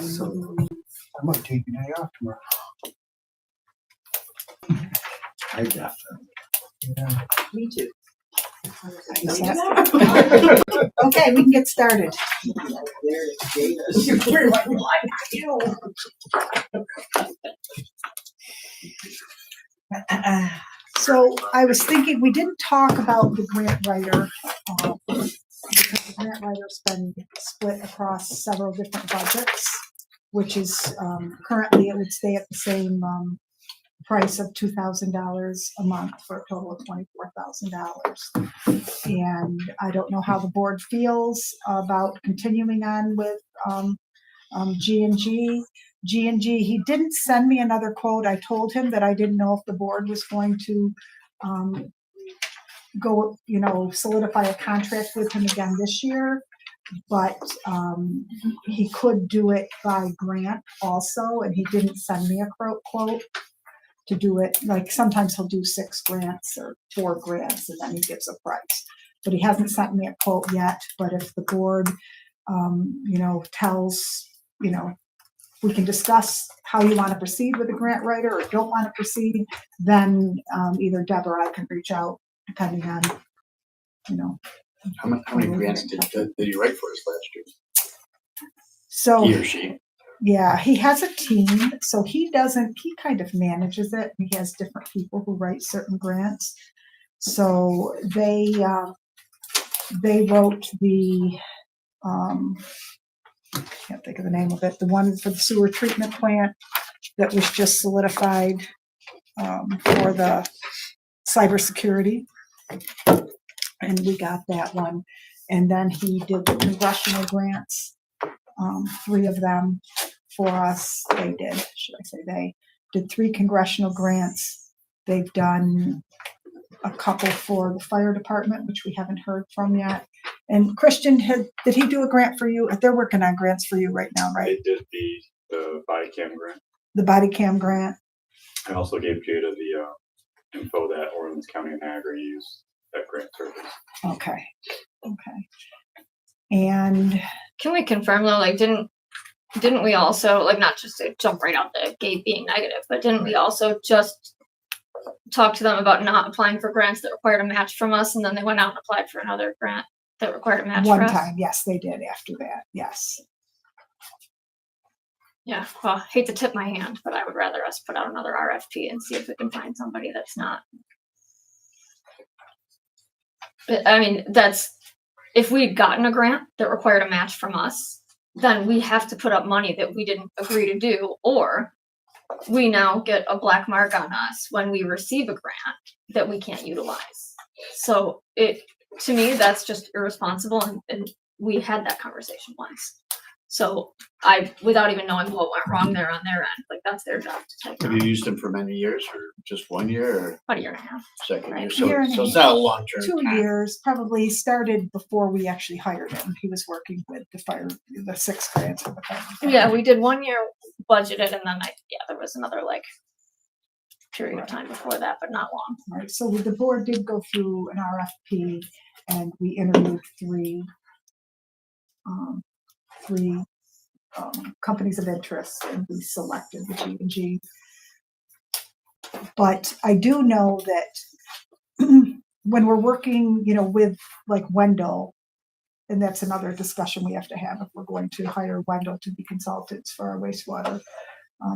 So I might take a day off tomorrow. I definitely. Yeah. Me too. Okay, we can get started. You're like, why not you? So I was thinking, we didn't talk about the grant writer, because the grant writer's been split across several different budgets, which is, currently it would stay at the same, price of $2,000 a month for a total of $24,000. And I don't know how the board feels about continuing on with, G&G. G&G, he didn't send me another quote. I told him that I didn't know if the board was going to go, solidify a contract with him again this year. But he could do it by grant also, and he didn't send me a quote to do it. Like sometimes he'll do 6 grants or 4 grants, and then he gives a price. But he hasn't sent me a quote yet. But if the board, tells, we can discuss how you want to proceed with the grant writer or don't want to proceed, then either Deb or I can reach out depending on, How many grants did you write for us last year? So He or she? yeah, he has a team, so he kind of manages it. He has different people who write certain grants. So they wrote the, can't think of the name of it, the one for the sewer treatment plant that was just solidified for the cybersecurity. And we got that one. And then he did the congressional grants, 3 of them for us. They did 3 congressional grants. They've done a couple for the fire department, which we haven't heard from yet. And Christian, did he do a grant for you? They're working on grants for you right now, right? They did the body cam grant. The body cam grant. I also gave Jada the info that Orleans County and Niagara use that grant service. Okay. And Can we confirm though, like didn't we also, like, not just to jump right out the gate being negative, but didn't we also just talk to them about not applying for grants that required a match from us, and then they went out and applied for another grant that required a match one for us? time, yes, they did after that, yes. Yeah, well, I hate to tip my hand, but I would rather us put out another RFP and see if we can find somebody that's not. But, I mean, if we'd gotten a grant that required a match from us, then we have to put up money that we didn't agree to do, or we now get a black mark on us when we receive a grant that we can't utilize. So to me, that's just irresponsible, and we had that conversation once. So without even knowing what went wrong there on their end, like that's their job to take. Have you used them for many years or just 1 year or About a year and a half. second year? Right. So Year and a it's not a long term. 2 years, probably started before we actually hired him. He was working with the 6 grants for the fire. Yeah, we did 1 year budgeted, and then there was another period of time before that, but not long. Right, so the board did go through an RFP, and we interviewed 3 companies of interest, and we selected the G&G. But I do know that when we're working, with like Wendell, and that's another discussion we have to have if we're going to hire Wendell to be consultants for our wastewater,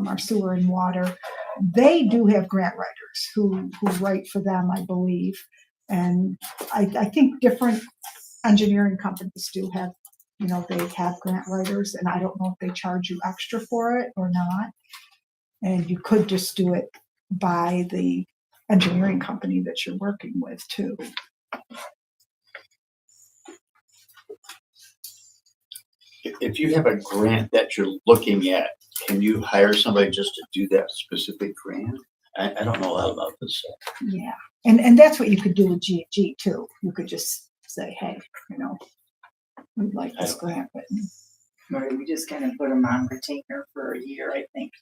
our sewer and water. They do have grant writers who write for them, I believe. And I think different engineering companies do have, they have grant writers, and I don't know if they charge you extra for it or not. And you could just do it by the engineering company that you're working with too. If you have a grant that you're looking at, can you hire somebody just to do that specific grant? I don't know a lot about this. Yeah, and that's what you could do with G&G too. You could just say, hey, we'd like this grant written. Right, we just kind of put him on retainer for a year, I think.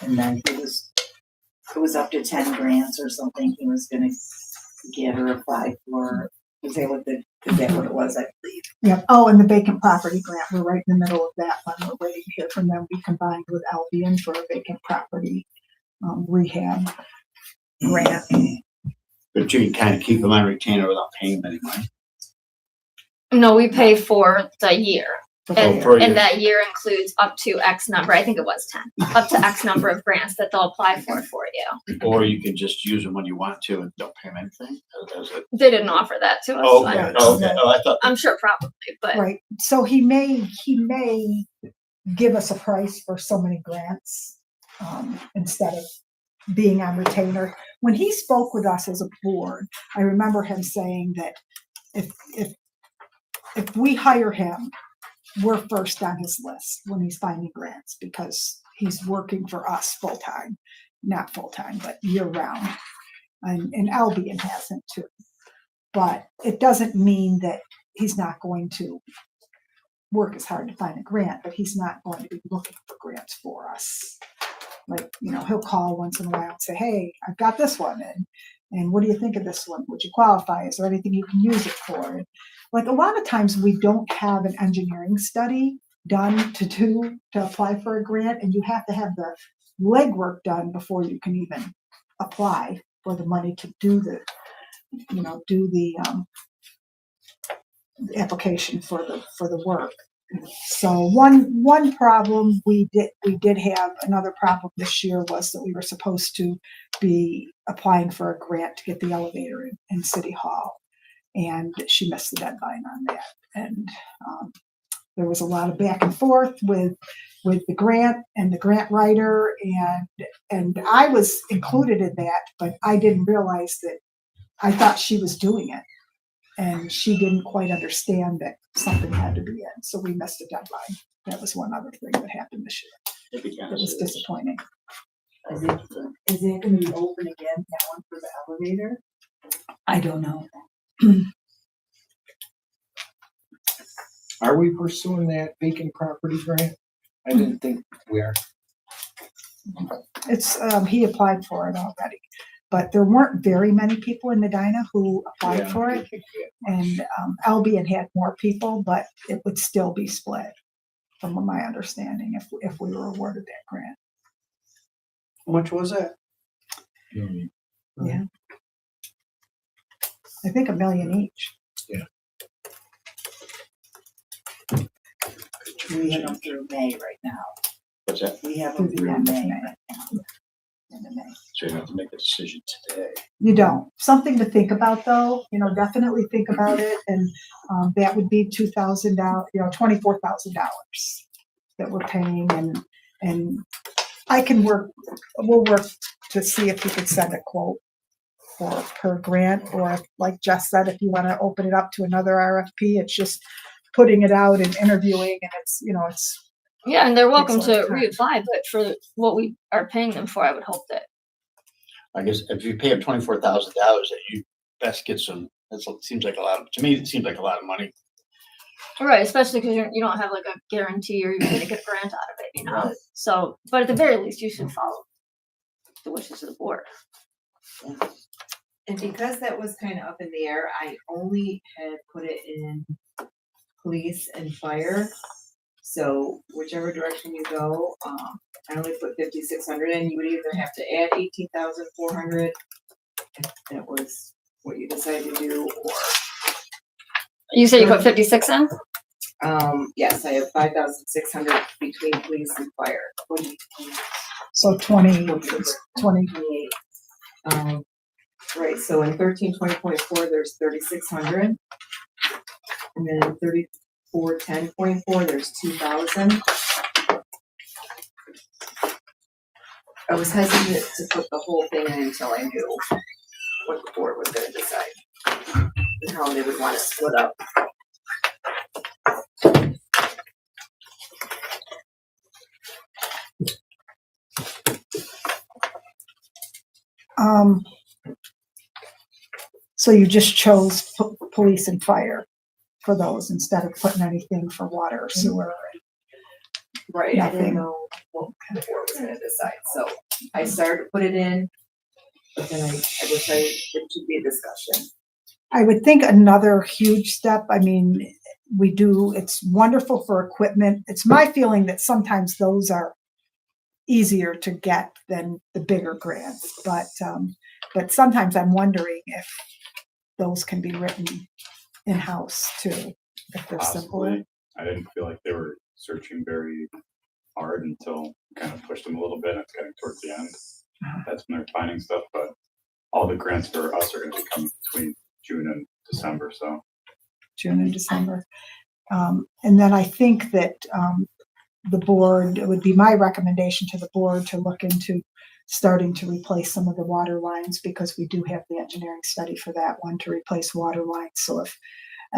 And then it was up to 10 grants or something he was going to get or apply for, because they looked at Is that what it was, I believe? Yep. Oh, and the vacant property grant, we're right in the middle of that one. We're waiting to hear from them. We combined with Albion for a vacant property rehab grant. But you can kind of keep them on retainer without paying them any money. No, we pay for the year. And, for a year. and that year includes up to X number, I think it was 10, up to X number of grants that they'll apply for you. Or you can just use them when you want to and don't pay them anything. Is it? They didn't offer that to us. Oh, so okay. I- Oh, okay. Oh, I thought. I'm sure probably, but Right. So he may give us a price for so many grants instead of being on retainer. When he spoke with us as a board, I remember him saying that if we hire him, we're first on his list when he's finding grants because he's working for us full time, not full time, but year round. And Albion hasn't too. But it doesn't mean that he's not going to work as hard to find a grant, but he's not going to be looking for grants for us. Like, he'll call once in a while and say, hey, I've got this one. And what do you think of this one? Would you qualify? Is there anything you can use it for? And like a lot of times we don't have an engineering study done to apply for a grant, and you have to have the legwork done before you can even apply for the money to do the application for the work. So one problem we did have, another problem this year was that we were supposed to be applying for a grant to get the elevator in City Hall, and she missed the deadline on that. And there was a lot of back and forth with the grant and the grant writer, and I was included in that, but I didn't realize that I thought she was doing it. And she didn't quite understand that something had to be in, so we missed a deadline. That was one other thing that happened this year. It was disappointing. Is it gonna be open again, that one for the elevator? I don't know. Are we pursuing that vacant property grant? I didn't think we are. It's he applied for it already, but there weren't very many people in Medina who applied for it, and Albion had more people, but it would still be split, from my understanding, if we were awarded that grant. How much was that? Yeah, I think $1 million each. We have them through May right now. What's that? We have Through them the through end of May. May. End of May. So you have to make a decision today. You don't. Something to think about, though. Definitely think about it, and that would be $2,000. $24,000 that we're paying, and I can work. We'll work to see if you could send a quote for per grant, or like Jess said, if you want to open it up to another RFP, it's just putting it out and interviewing, and it's yeah, and they're welcome Takes a lot to of time. reapply, but for what we are paying them for, I would hope that. I guess if you pay them $24,000, that you best get some. Seems like a lot. To me, it seems like a lot of money. Right, especially because you don't have like a guarantee or you're going to get a grant out of it, Right. So, but at the very least, you should follow the wishes of the board. And because that was kind of up in the air, I only had put it in police and fire. So whichever direction you go, I only put 5,600 in. You would either have to add 18,400 if that was what you decided to do, or You said you put 56 in? yes, I have 5,600 between police and fire. so 20. 28. Right, so in 1320.4, there's 3,600. And then in 3410.4, there's 2,000. I was hesitant to put the whole thing in until I knew what the board was gonna decide and how they would want to split up. So you just chose police and fire for those instead of putting anything for water or sewer. Right, I didn't Nothing. know what the board was gonna decide, so I started to put it in, but then I decided it should be a discussion. I would think another huge step, I mean, it's wonderful for equipment. It's my feeling that sometimes those are easier to get than the bigger grants, but sometimes I'm wondering if those can be written in-house too, if they're simpler. Possibly. I didn't feel like they were searching very hard until kind of pushed them a little bit. It's getting towards the end. That's when they're finding stuff, but all the grants for us are going to be coming between June and December. So June and December. And then I think that the board, it would be my recommendation to the board to look into starting to replace some of the water lines, because we do have the engineering study for that one to replace water lines. So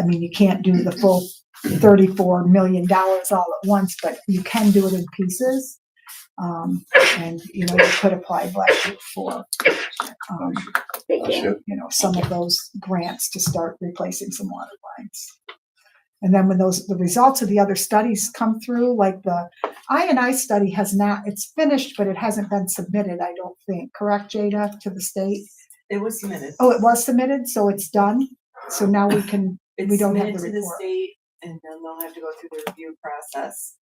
you can't do the full $34 million all at once, but you can do it in pieces. And, you could apply budget for, some of those grants to start replacing some water lines. And then when the results of the other studies come through, like the I&I study it's finished, but it hasn't been submitted, I don't think. Correct, Jada, to the state? It was submitted. Oh, it was submitted, so it's done? So now we don't have the submitted to the report. state, and then they'll have to go through the review process.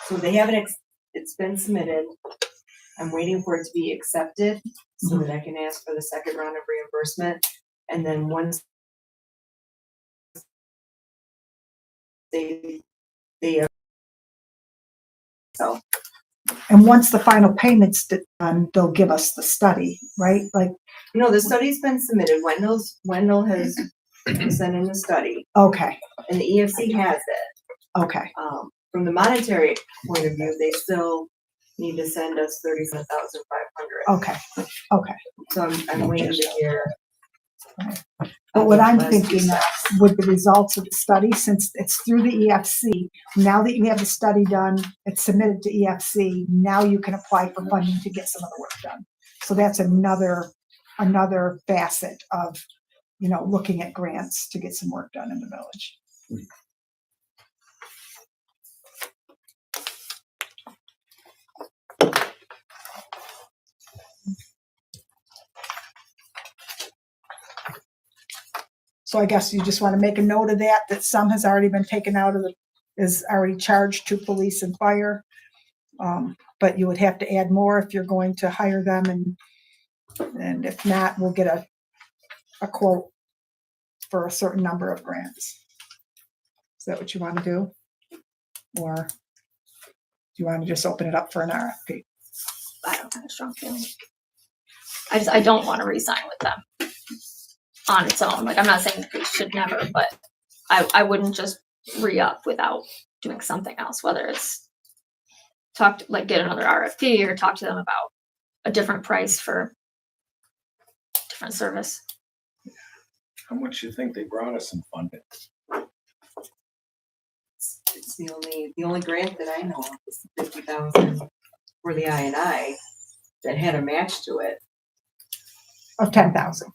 So they haven't, it's been submitted. I'm waiting for it to be accepted so that I can ask for the second round of reimbursement. And then once they so And once the final payment's done, they'll give us the study, right? Like, the study's been submitted. Wendell has sent in the study, okay, and the EFC has it. okay, From the monetary point of view, they still need to send us $37,500. okay. So I'm waiting to hear. But what I'm Last two thinking steps. with the results of the study, since it's through the EFC, now that you have the study done, it's submitted to EFC, now you can apply for funding to get some of the work done. So that's another facet of, looking at grants to get some work done in the village. So I guess you just want to make a note of that some has already been taken out of is already charged to police and fire. But you would have to add more if you're going to hire them, and if not, we'll get a quote for a certain number of grants. Is that what you want to do? Or do you want to just open it up for an RFP? I don't have a strong feeling. I don't want to resign with them on its own. Like, I'm not saying that we should never, but I wouldn't just re-up without doing something else, whether it's get another RFP or talk to them about a different price for different service. How much you think they brought us in funding? It's the only grant that I know of is $50,000 for the I&I that had a match to it. Of 10,000.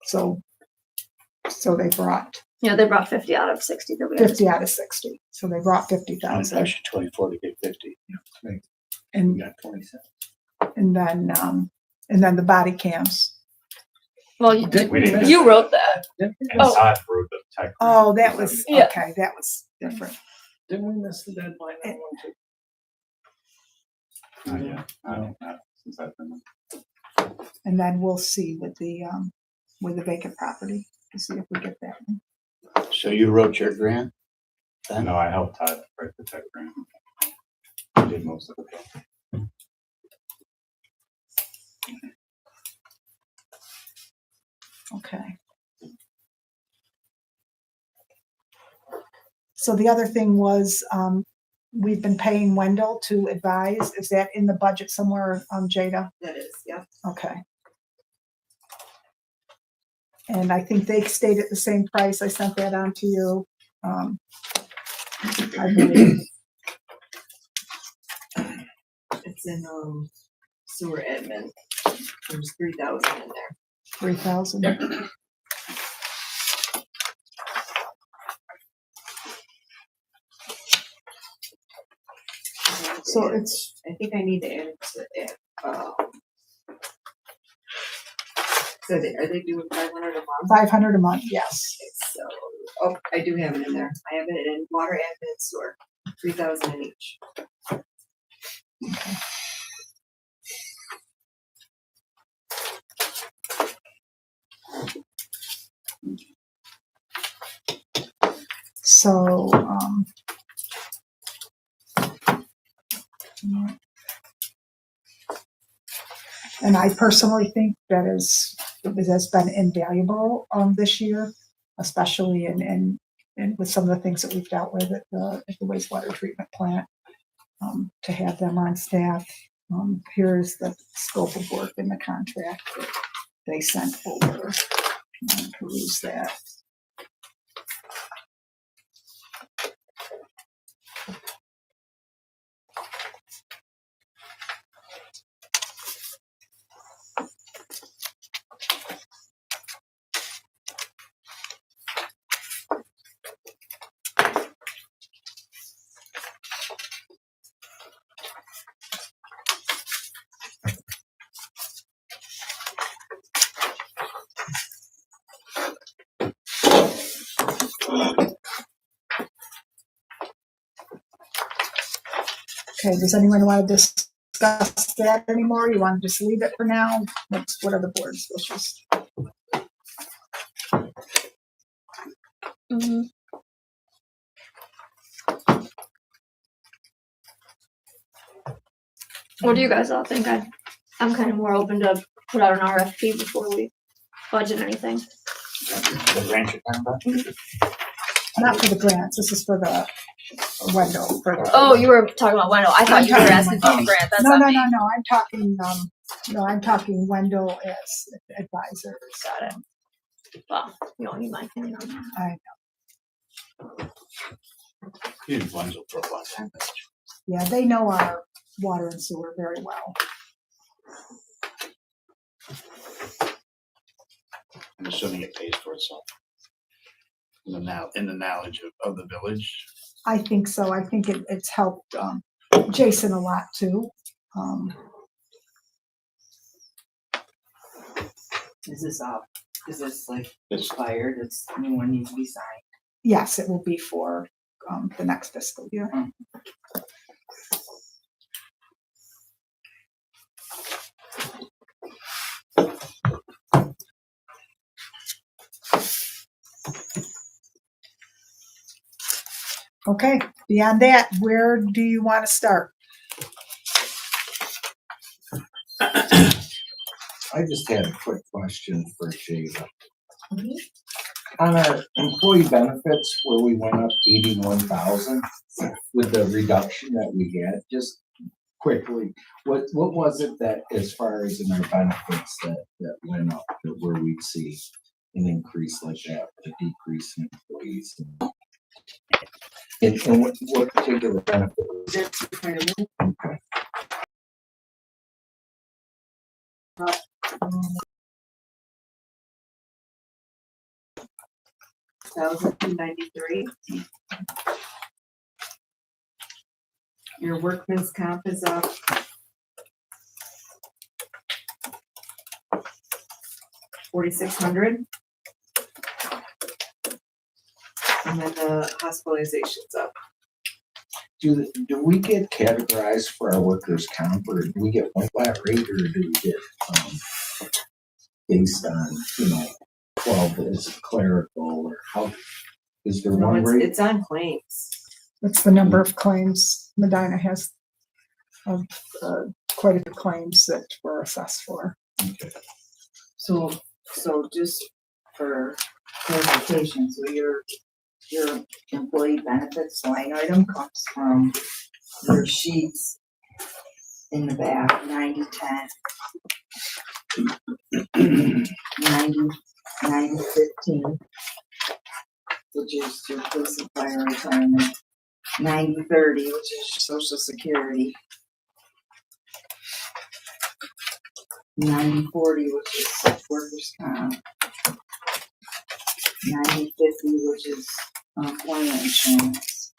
So they brought They brought 50 out of 60 that we had. 50 out of 60. So they brought 50,000. Actually 24 to get 50. And We got 27. and then the body cams. Well, we didn't you wrote that. and Oh. Todd wrote the tech. Oh, that was Yeah. okay. That was different. Didn't we miss the deadline on one too? Not yet. I don't know since I've been. And then we'll see with the vacant property to see if we get that one. So you wrote your grant? Then? No, I helped Todd write the tech grant. I did most of it. Okay. So the other thing was, we've been paying Wendell to advise. Is that in the budget somewhere, Jada? That is, yep. Okay. And I think they stayed at the same price. I sent that on to you. I believe. It's in sewer admin. There's 3,000 in there. 3,000. So I think I need to add it to it. So are they doing 500 a month? 500 a month, yes. So, oh, I do have it in there. I have it in water and in sewer, 3,000 in each. So, and I personally think that it has been invaluable this year, especially in with some of the things that we've dealt with at the wastewater treatment plant, to have them on staff. Here's the scope of work in the contract that they sent over. Peruse that. Okay, does anyone want to discuss that anymore? You want to just leave it for now? What are the board's wishes? Mhm. What do you guys all think? I'm kind of more open to put out an RFP before we budget anything. The grant you're talking about? Not for the grants, this is for the window. For the, Oh, you were talking about Wendell. I thought you were asking for the grant. That's no, on no, me. no, no, I'm talking Wendell as advisors. Got it. Well, you don't need my opinion on that. You did Wenzel for a long time. Yeah, they know our water and sewer very well. I'm assuming it pays for itself. In the knowledge of the village. I think so. I think it's helped Jason a lot too. Is this like It's expired? It's new one needs to be signed. Yes, it will be for the next fiscal year. Okay, beyond that, where do you want to start? I just had a quick question for Jada. On our employee benefits, where we went up 81,000 with the reduction that we had, just quickly, what was it that, as far as in our benefits, that went up, that where we'd see an increase like that, a decrease in employees? And what particular benefit was it? Okay. $1,293. Your workman's comp is up. $4,600. And then the hospitalization's up. Do we get categorized for our workers' comp, or do we get one flat rate, or do we get based on 12 is clerical, or how is there No, one rate? it's on claims. That's the number of claims. Medina has quite a few claims that were assessed for. So just for clarification, so your employee benefits line item comes from your sheets in the back, 90, 10, 90, 15, which is your police and fire retirement, 90, 30, which is social security, 90, 40, which is workers' comp, 90, 50, which is employment insurance.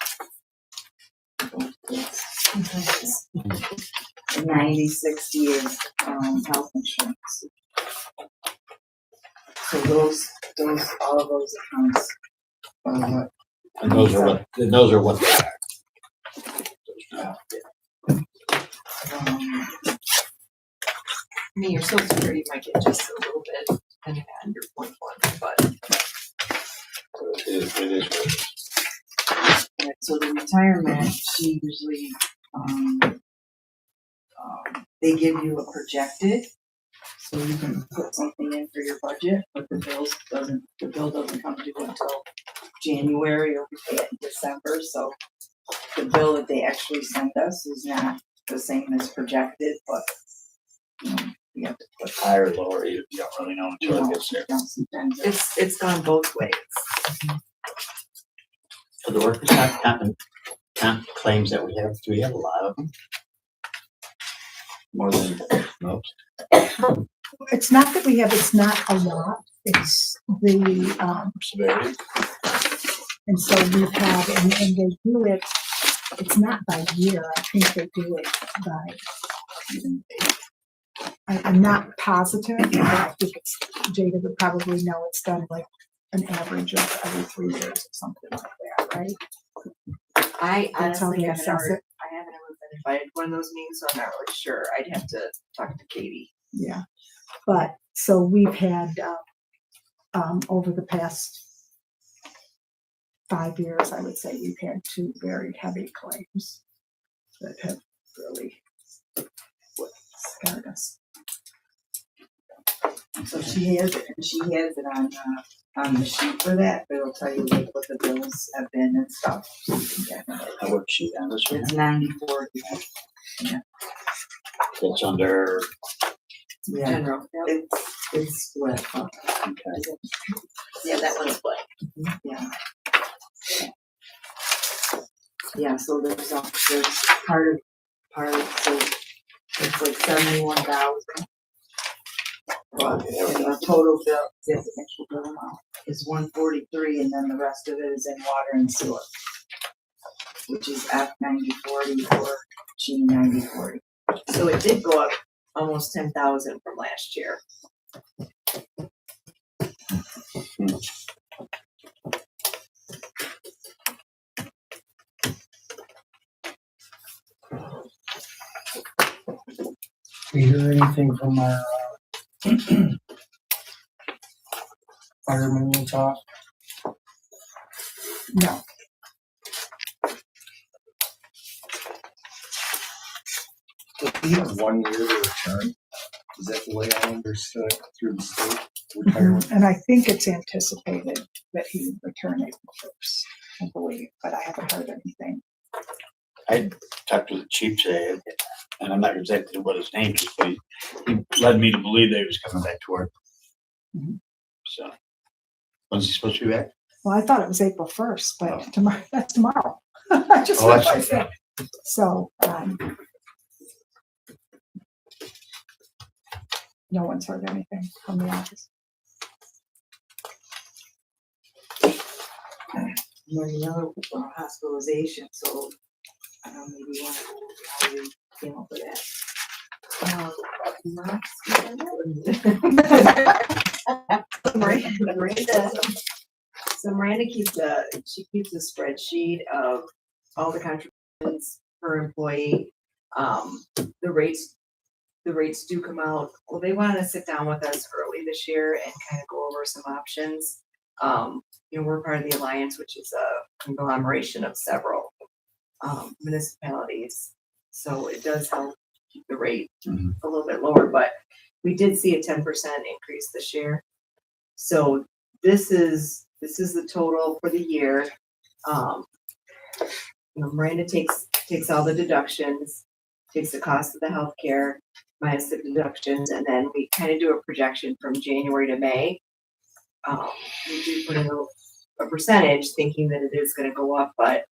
And 90, 60 is health insurance. So all of those accounts are what, And those are what they are. I mean, your social security might get just a little bit, depending on your point one, but. It is what it is. right, so the retirement, she usually, they give you a projected, so you can put something in for your budget, but the bill doesn't come due until January, or we pay it in December, so the bill that they actually send us is not the same as projected, but, you know, we have to put. Higher or lower, you don't really know until it gets there. Sometimes It's gone both ways. For the workers' comp claims that we have, do we have a lot of them? More than most? It's not that we have, it's not a lot, it's the, Severity? and so we've had, and they do it, it's not by year, I think they do it by, I'm not positive, but I think it's, Jada would probably know it's done like an average of every 3 years or something like that, right? I That's how honestly they haven't assess ever, it. I haven't ever been invited to one of those meetings, so I'm not really sure. I'd have to talk to Katie. Yeah, but, so we've had, over the past 5 years, I would say we've had 2 very heavy claims that have really scared us. So she has it, and she has it on the sheet for that, but it'll tell you like what the bills have been and stuff. So you can get it. I work sheet on this one. It's 94. It's under, Yeah, General. Yep. it's split up. okay. Yeah, that one's blank. Yeah. Yeah, so there's part of, so it's like 71,000. But and the total bill, the actual bill amount is 143, and then the rest of it is in water and sewer, which is F 9040 or G 9040. So it did go up almost 10,000 from last year. We hear anything from our firemen we'll talk? No, We have 1 year to return. Is that the way I understood through the state retirement? and I think it's anticipated that he would return April 1st, I believe, but I haven't heard anything. I talked to the chief today, and I'm not exactly what his name is, but he led me to believe that he was coming back to work. Mhm. So, when's he supposed to be back? Well, I thought it was April 1st, but Oh. tomorrow, that's tomorrow. I just Oh, that's realized okay. that. So, no one's heard anything from the office. And then another hospitalization, so I don't know, maybe you want to go over how you came up with that. Miranda keeps a spreadsheet of all the contributions per employee. The rates do come out. Well, they want to sit down with us early this year and kind of go over some options. We're part of the Alliance, which is a conglomeration of several municipalities. So it does help keep the rate a little bit lower, but we did see a 10% increase this year. So this is the total for the year. Miranda takes all the deductions, takes the cost of the healthcare minus the deductions, and then we kind of do a projection from January to May. We do put in a percentage thinking that it is going to go up, but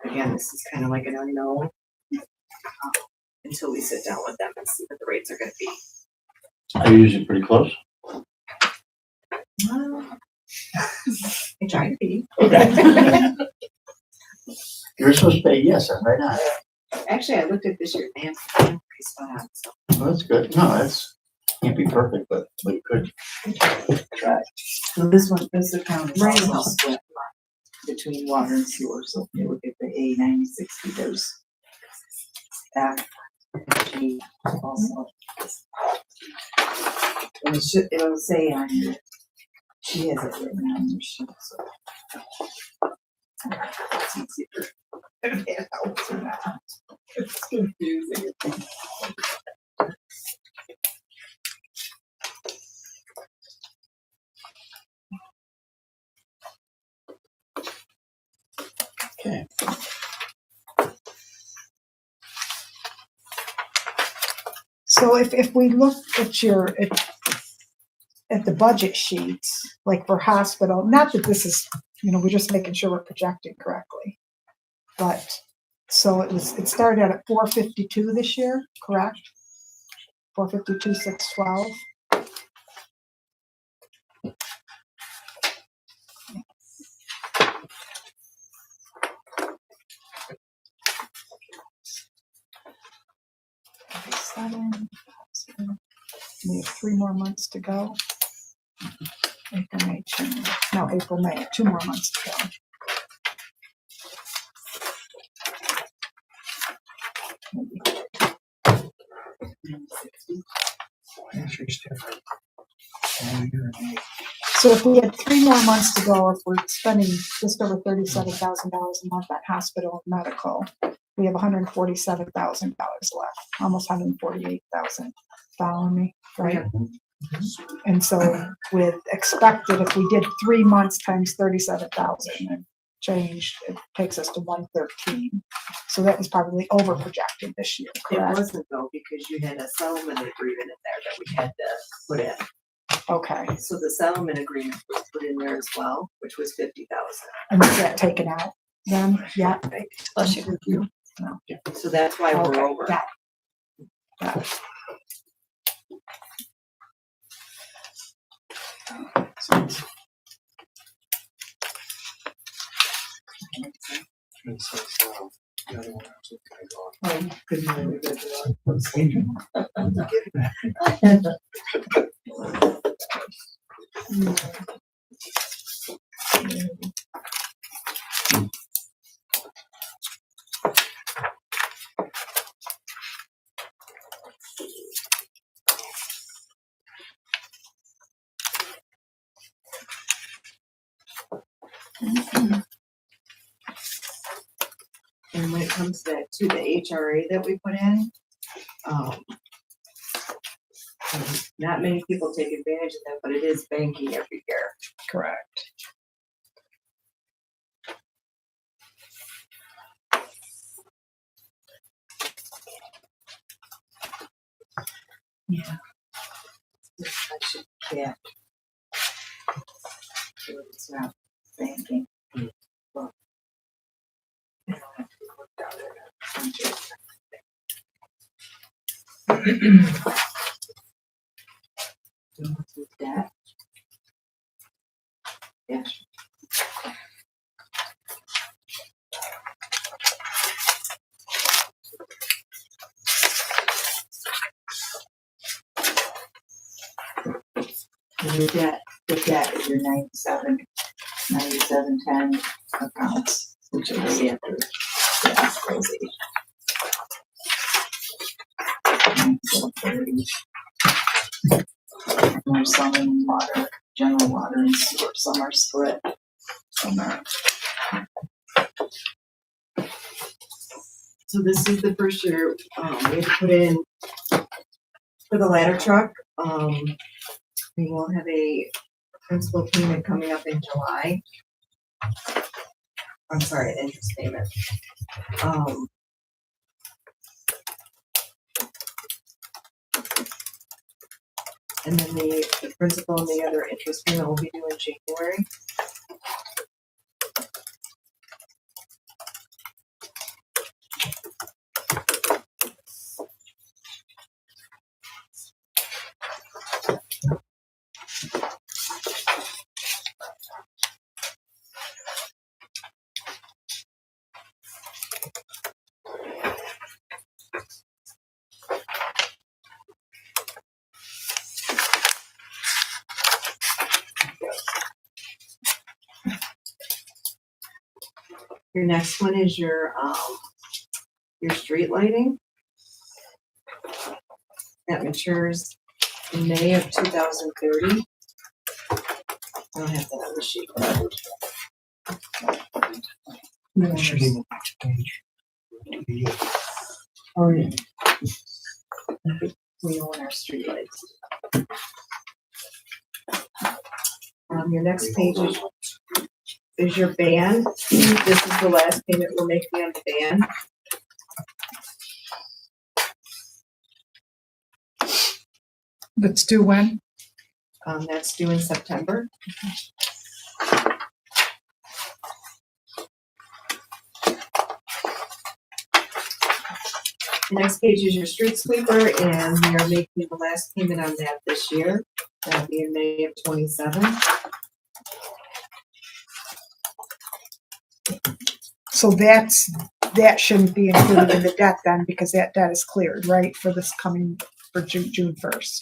again, this is kind of like an unknown until we sit down with them and see what the rates are going to be. Are you usually pretty close? I try to be. Okay. You're supposed to say yes, right now. Actually, I looked at this year, they have pretty spot on, so. Well, that's good. No, that's Can't be perfect, but it could. So this account is Right. also split between water and sewer, so if you look at the A 9060, there's that. G also. And it'll say on here, she has it written on her sheet, so. It's easier. It helps her not. It's confusing. Okay. So if we look at at the budget sheets, like for hospital, not that this is, we're just making sure we're projecting correctly. But, so it started out at 452 this year, correct? 452, 612. We have 3 more months to go. April, May, June. No, April, May, 2 more months to go. She's different. Oh, you're an eight. So if we had 3 more months to go, if we're spending just over $37,000 a month on hospital and medical, we have $147,000 left, almost $148,000. Follow me, right? And so with expected, if we did 3 months times 37,000 and change, it takes us to 113. So that was probably over projected this year, It correct? wasn't though, because you had a settlement agreement in there that we had to put in. Okay, So the settlement agreement was put in there as well, which was 50,000. and is that taken out then? Yeah. Bless you. So that's why Okay, we're over. got it. Got it. It says, the other one has a title on Oh, couldn't really get the And when it comes to the HRA that we put in, um, not many people take advantage of that, but it is banking every year. Correct. Yeah. I should get. So it's not banking. Well, I don't have to work out with that. Yeah. The debt is your 9710 accounts, which are the other. Yeah, crazy. So 30. And there's some in water, general water and sewer, some are split, some are. So this is the first year, we had to put in for the ladder truck. We will have a principal payment coming up in July. I'm sorry, an interest payment. And then the principal and the other interest payment will be due in January. Your next one is your street lighting. That matures in May of 2030. I don't have that on the sheet. That should be the next page. Oh, yeah. We own our streetlights. Your next page is your band. This is the last payment we're making on the band. That's due when? That's due in September. The next page is your street sweeper, and we are making the last payment on that this year. That'll be in May of 27. So that shouldn't be included in the debt then, because that debt is cleared, right, for this coming, for June 1st.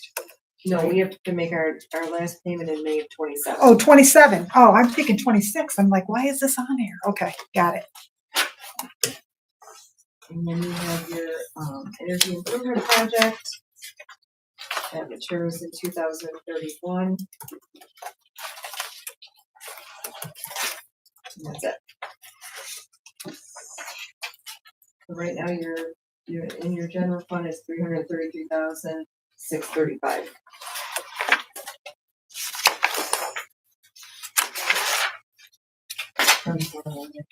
No, we have to make our last payment in May of 27. Oh, 27. Oh, I'm thinking 26. I'm like, why is this on here? Okay, got it. And then you have your energy improvement project that matures in 2031. And that's it. So right now, your in your general fund is 333,635.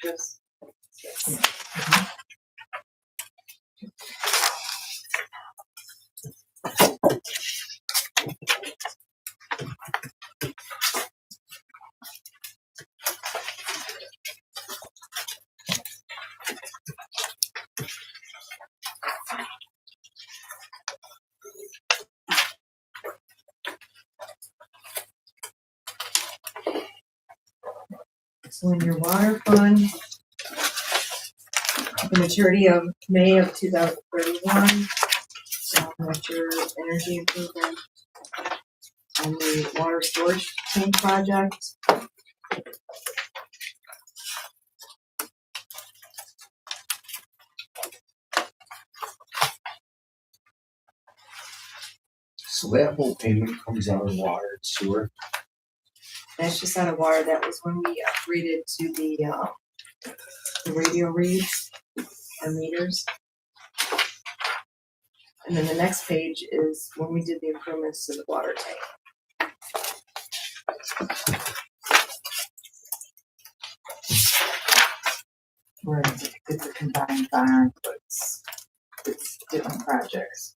Interest. So in your water fund, the maturity of May of 2031, that's your energy improvement and the water storage tank project. So that whole payment comes out of water and sewer. That's just out of water. That was when we upgraded to the radio reads and meters. And then the next page is when we did the improvements to the water tank. Right, it's a combined bond, but it's different projects.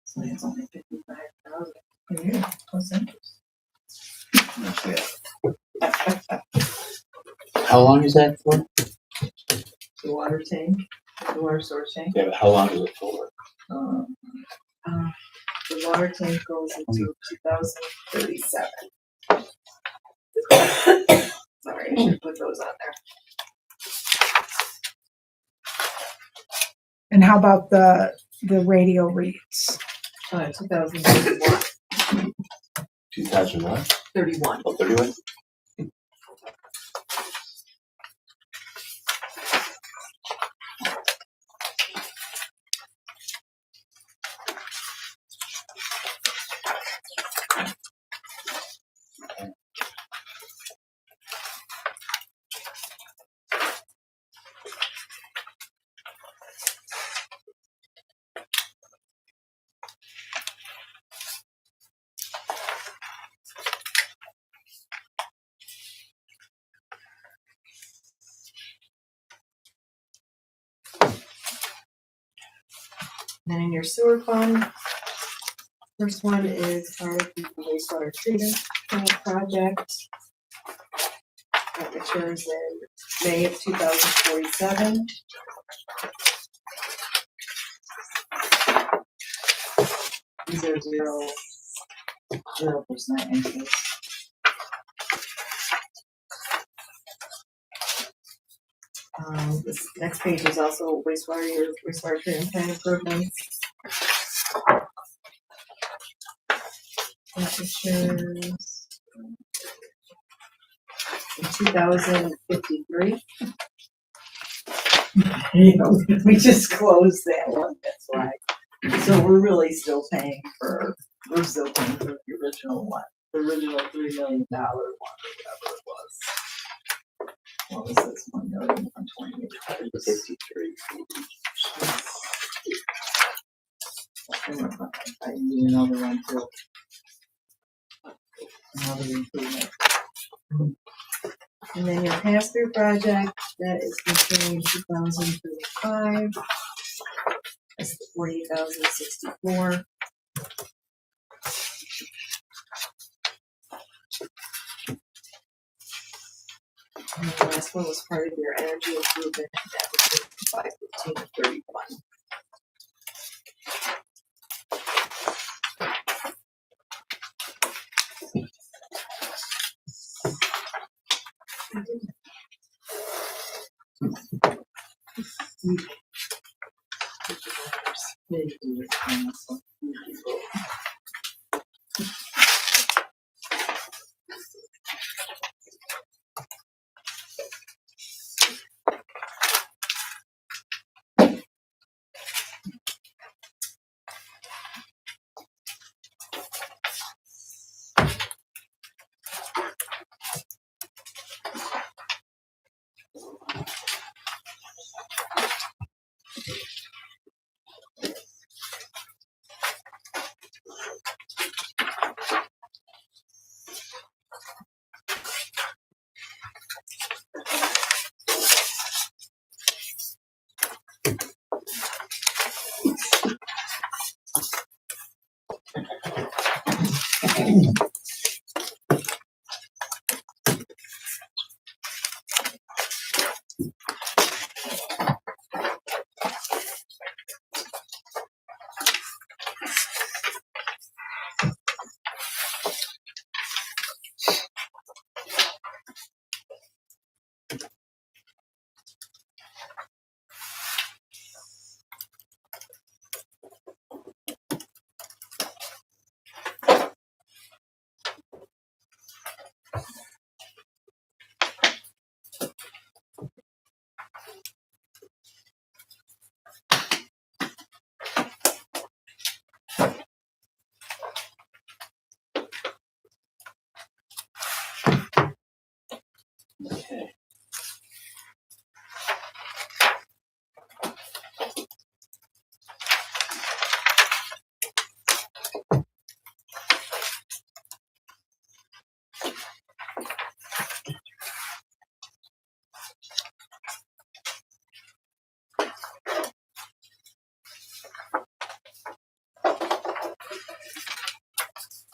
So it's only 55,000 a year plus interest. How long is that for? The water tank, the water storage tank. Yeah, but how long is it for? The water tank goes into 2037. Sorry, I should put those on there. And how about the radio reads? 2031. 2001? 31. Oh, 31? Then in your sewer fund, first one is part of the wastewater treatment plant project. That matures in May of 2047. These are 0% interest. This next page is also wastewater treatment plant improvements. That shows in 2053. We just closed that one, that's why. So we're really still paying for the original one, the original $3 million one, or whatever it was. What was this, 1,128,000? 53. I need another one too. Another improvement. And then your pass-through project, that is continuing 2035. That's the 40,064. And the last one was part of your energy improvement, and that was 51531.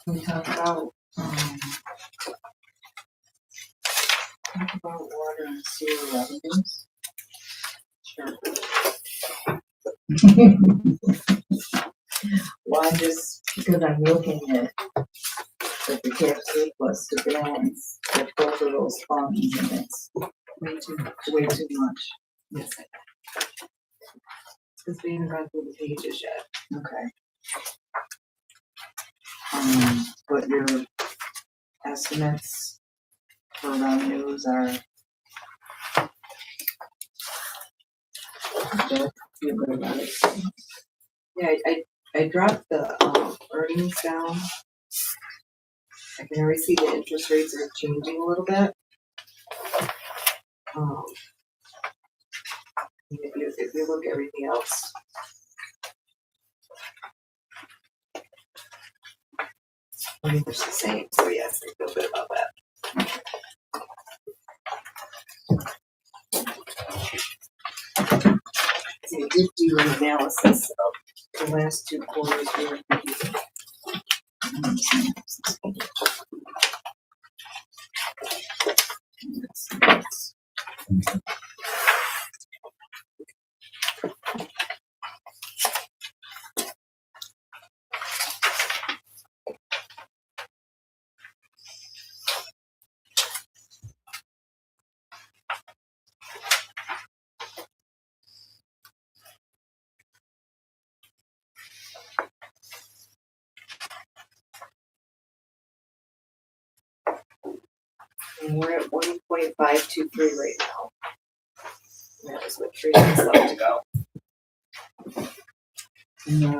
We talk about water and sewer revenues. Sure. Well, I'm just, because I'm looking at the cap surplus to balance, at both of those funds, and it's way too much. Yes. Because we haven't gone through the pages yet. Okay. But your estimates for revenues are. Feel good about it. Yeah, I dropped the earnings down. I can already see the interest rates are changing a little bit. If you look at everything else. I mean, it's the same, so yes, I feel good about that. So you did do an analysis of the last 2 quarters. And we're at 1.523 right now. And that is with 3 months left to go. In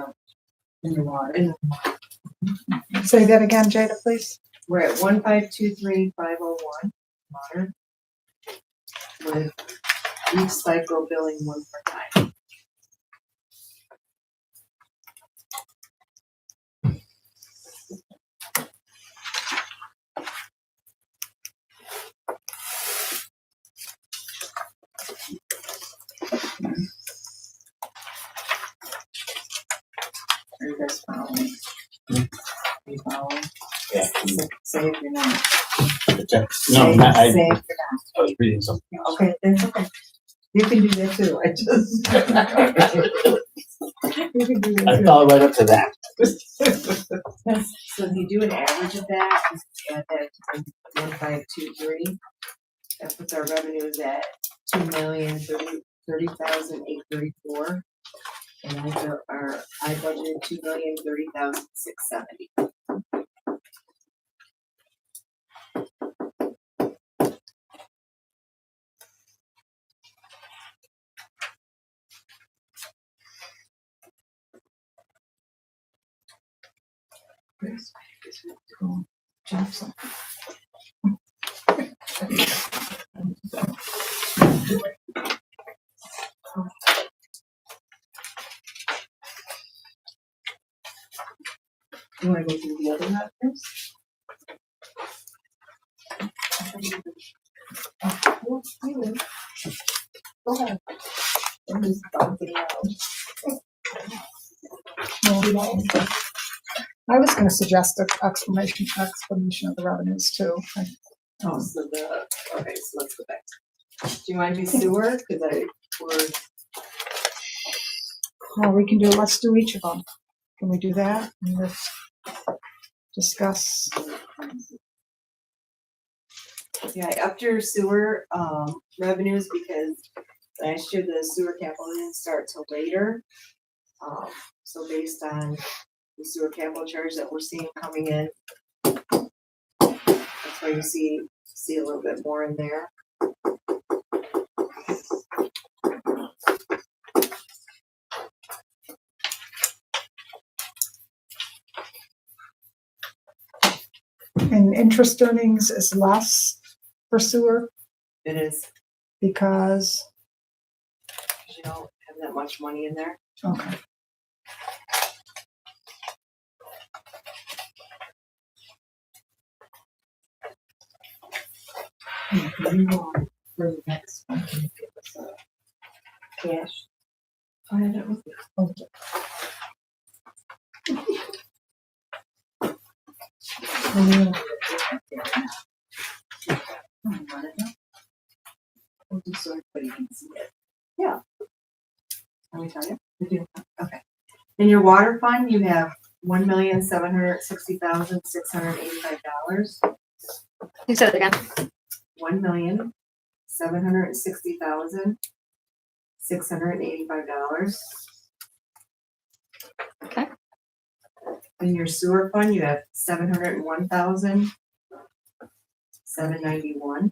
the water. Say that again, Jada, please. We're at 1523501 water. With each cycle billing one per time. Are you guys following? Are you following? Yeah. Say if you're not. No, not, Say I if you're not. was reading something else. Okay, that's okay. You can do that too. I just. You can do I that too. followed right up to that. So if you do an average of that, just add that to 1523. That puts our revenues at 2,030,834. And I budgeted 2,030,670. Jackson. You wanna go through the other map first? Go ahead. I'm just bouncing out. I was gonna suggest an explanation of the revenues too. Oh, so okay, so let's go back. Do you want to do sewer? Cause Well, we can do, let's do each of them. Can we do that? And let's discuss. yeah, I upped your sewer, revenues because last year the sewer capital didn't start till later. So based on the sewer capital charge that we're seeing coming in, that's why you see a little bit more in there. And interest earnings is less for sewer It is, because, you don't have that much money in there. okay. For the next one, can you give us a cash? Oh, yeah, that was good. We'll do so everybody can see it. Yeah. Let me tell you. We do. Okay. In your water fund, you have $1,760,685. You said it again. $1,760,685. Okay. In your sewer fund, you have 701,791.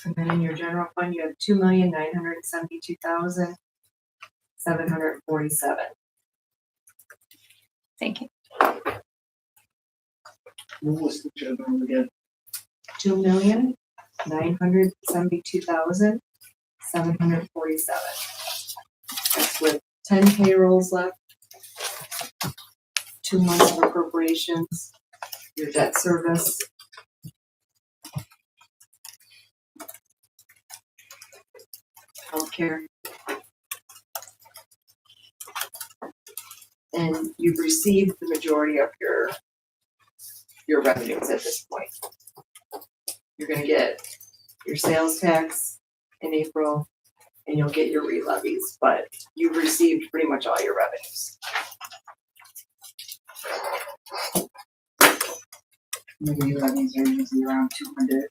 And then in your general fund, you have 2,972,747. Thank you. What was the general again? 2,972,747. That's with 10 payrolls left, 2 months of appropriations, your debt service. Healthcare. And you've received the majority of your revenues at this point. You're gonna get your sales tax in April, and you'll get your re-levies, but you've received pretty much all your revenues. The re-levies are usually around 200.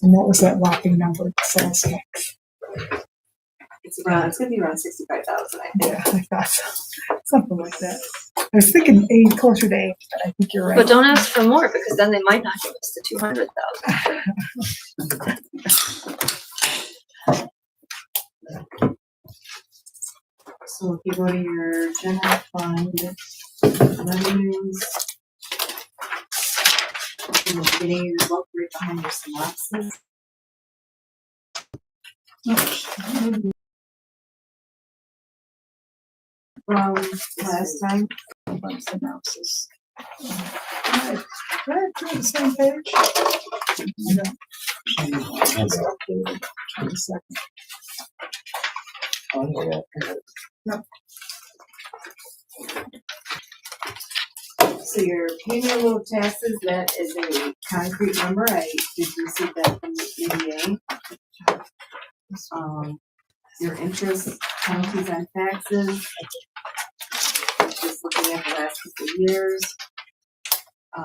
And what was that whopping number, sales tax? It's gonna be around 65,000, I think. Yeah, I thought so. Something like that. I was thinking closer to 8, but I think you're right. But don't ask for more because then they might not give us the 200,000. So if you go to your general fund, revenues. In the beginning of your book, right behind your synopsis. From last time. Synopsis. Right, we're on the same page. It's updated. 22nd. Oh, yeah. So your payroll of taxes, that is a concrete number. I did receive that from the EDA. Your interest penalties on taxes. Just looking at the last couple of years. I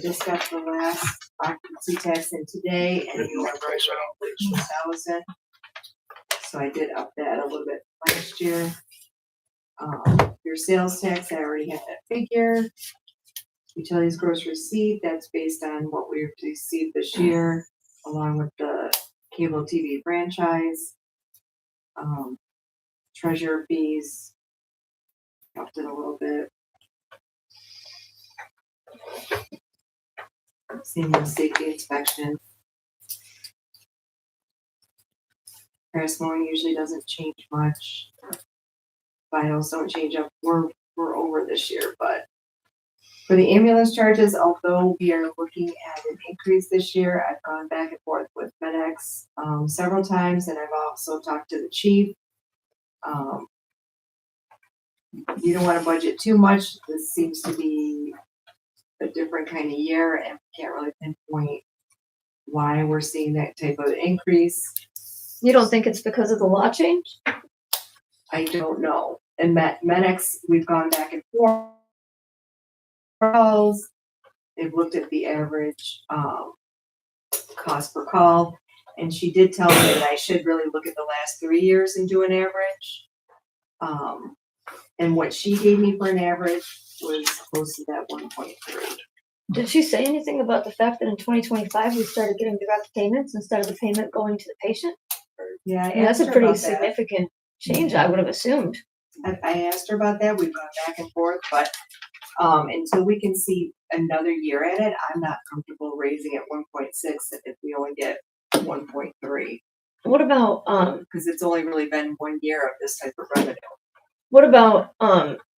just got the last occupancy tax in today and your price around 1,000. So I did up that a little bit last year. Your sales tax, I already have that figure. Utilities gross receipt, that's based on what we've received this year, along with the cable TV franchise. Treasurer fees, upped it a little bit. Same with safety inspection. Grass mowing usually doesn't change much. Vitals don't change up. We're over this year, but for the ambulance charges, although we are looking at an increase this year, I've gone back and forth with FedEx several times, and I've also talked to the chief. You don't want to budget too much. This seems to be a different kind of year, and we can't really pinpoint why we're seeing that type of increase. You don't think it's because of the law change? I don't know. And MedX, we've gone back and forth. Calls. They've looked at the average cost per call, and she did tell me that I should really look at the last 3 years and do an average. And what she gave me for an average was close to that 1.3. Did she say anything about the fact that in 2025 we started getting direct payments instead of the payment going to the patient? Yeah, I And that's asked a her pretty about that. significant change, I would have assumed. I asked her about that. We've gone back and forth, but until we can see another year at it, I'm not comfortable raising it 1.6 if we only get 1.3. What about Because it's only really been 1 year of this type of revenue. what about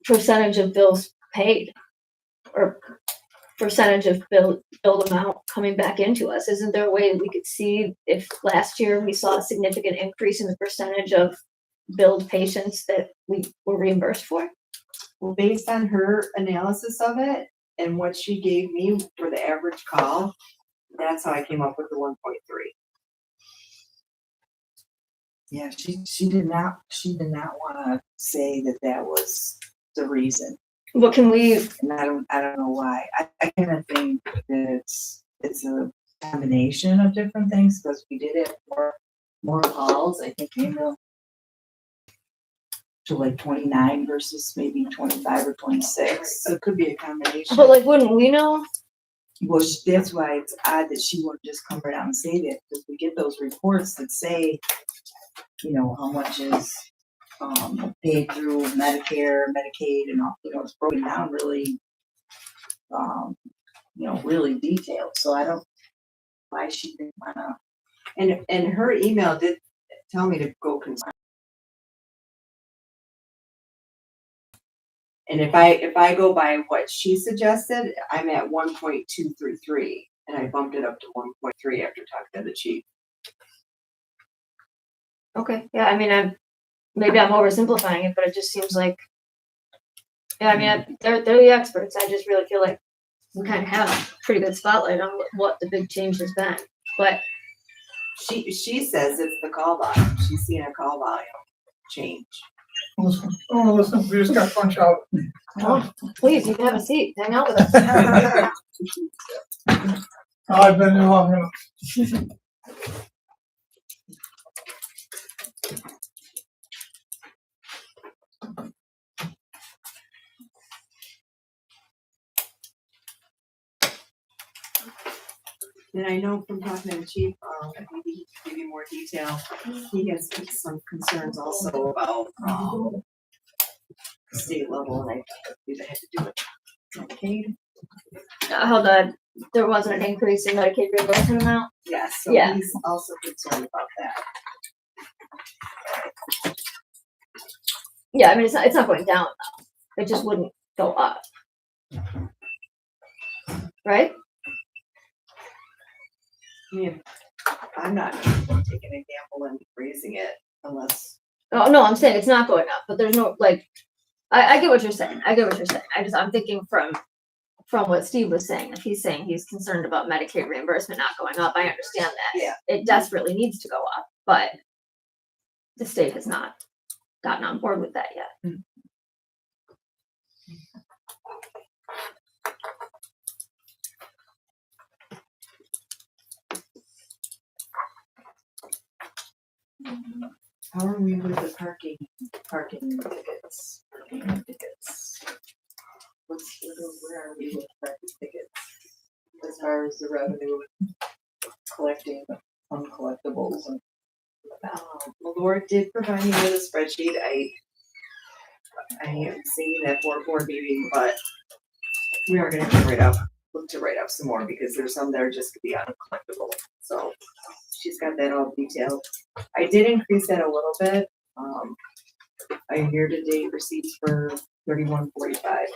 percentage of bills paid or percentage of billed amount coming back into us? Isn't there a way we could see if last year we saw a significant increase in the percentage of billed patients that we were reimbursed for? Well, based on her analysis of it and what she gave me for the average call, that's how I came up with the 1.3. Yeah, she did not wanna say that was the reason. What can we, And I don't know why. I kind of think that it's a combination of different things, because we did have more calls, I think, to like 29 versus maybe 25 or 26. So it could be a combination. but like, wouldn't we know? Well, that's why it's odd that she wouldn't just come right out and say that, because we get those reports that say, how much is paid through Medicare, Medicaid, and all, it's broken down really, really detailed. So I don't know why she didn't wanna. And her email did tell me to go concern. And if I go by what she suggested, I'm at 1.233, and I bumped it up to 1.3 after talking to the chief. Okay, yeah, I mean, maybe I'm oversimplifying it, but it just seems like, yeah, I mean, they're the experts. I just really feel like we kind of have a pretty good spotlight on what the big change has been. But She says it's the call volume. She's seeing a call volume change. Oh, listen, we just got punch out. oh, please, you can have a seat, hang out with us. I've been here long enough. And I know from talking to the chief, maybe he can give you more detail. He has some concerns also about, state level, and I think that had to do with Medicaid. How there wasn't an increase in Medicaid reimbursement amount. Yeah, so Yeah. he's also concerned about that. Yeah, I mean, it's not going down though. It just wouldn't go up. Right? I mean, I'm not taking a gamble and raising it unless, Oh, no, I'm saying it's not going up, but there's no, like, I get what you're saying. I'm thinking from what Steve was saying. If he's saying he's concerned about Medicaid reimbursement not going up, I understand that. Yeah. It desperately needs to go up, but the state has not gotten on board with that yet. how are we with the parking tickets? Where are we with parking tickets? As far as the revenue, collecting uncollectibles and. Laura did provide me with a spreadsheet. I haven't seen that board meeting, but we are gonna have to look to write up some more because there's some that are just gonna be uncollectible. So she's got that all detailed. I did increase that a little bit. I year-to-date receipts for $31.45.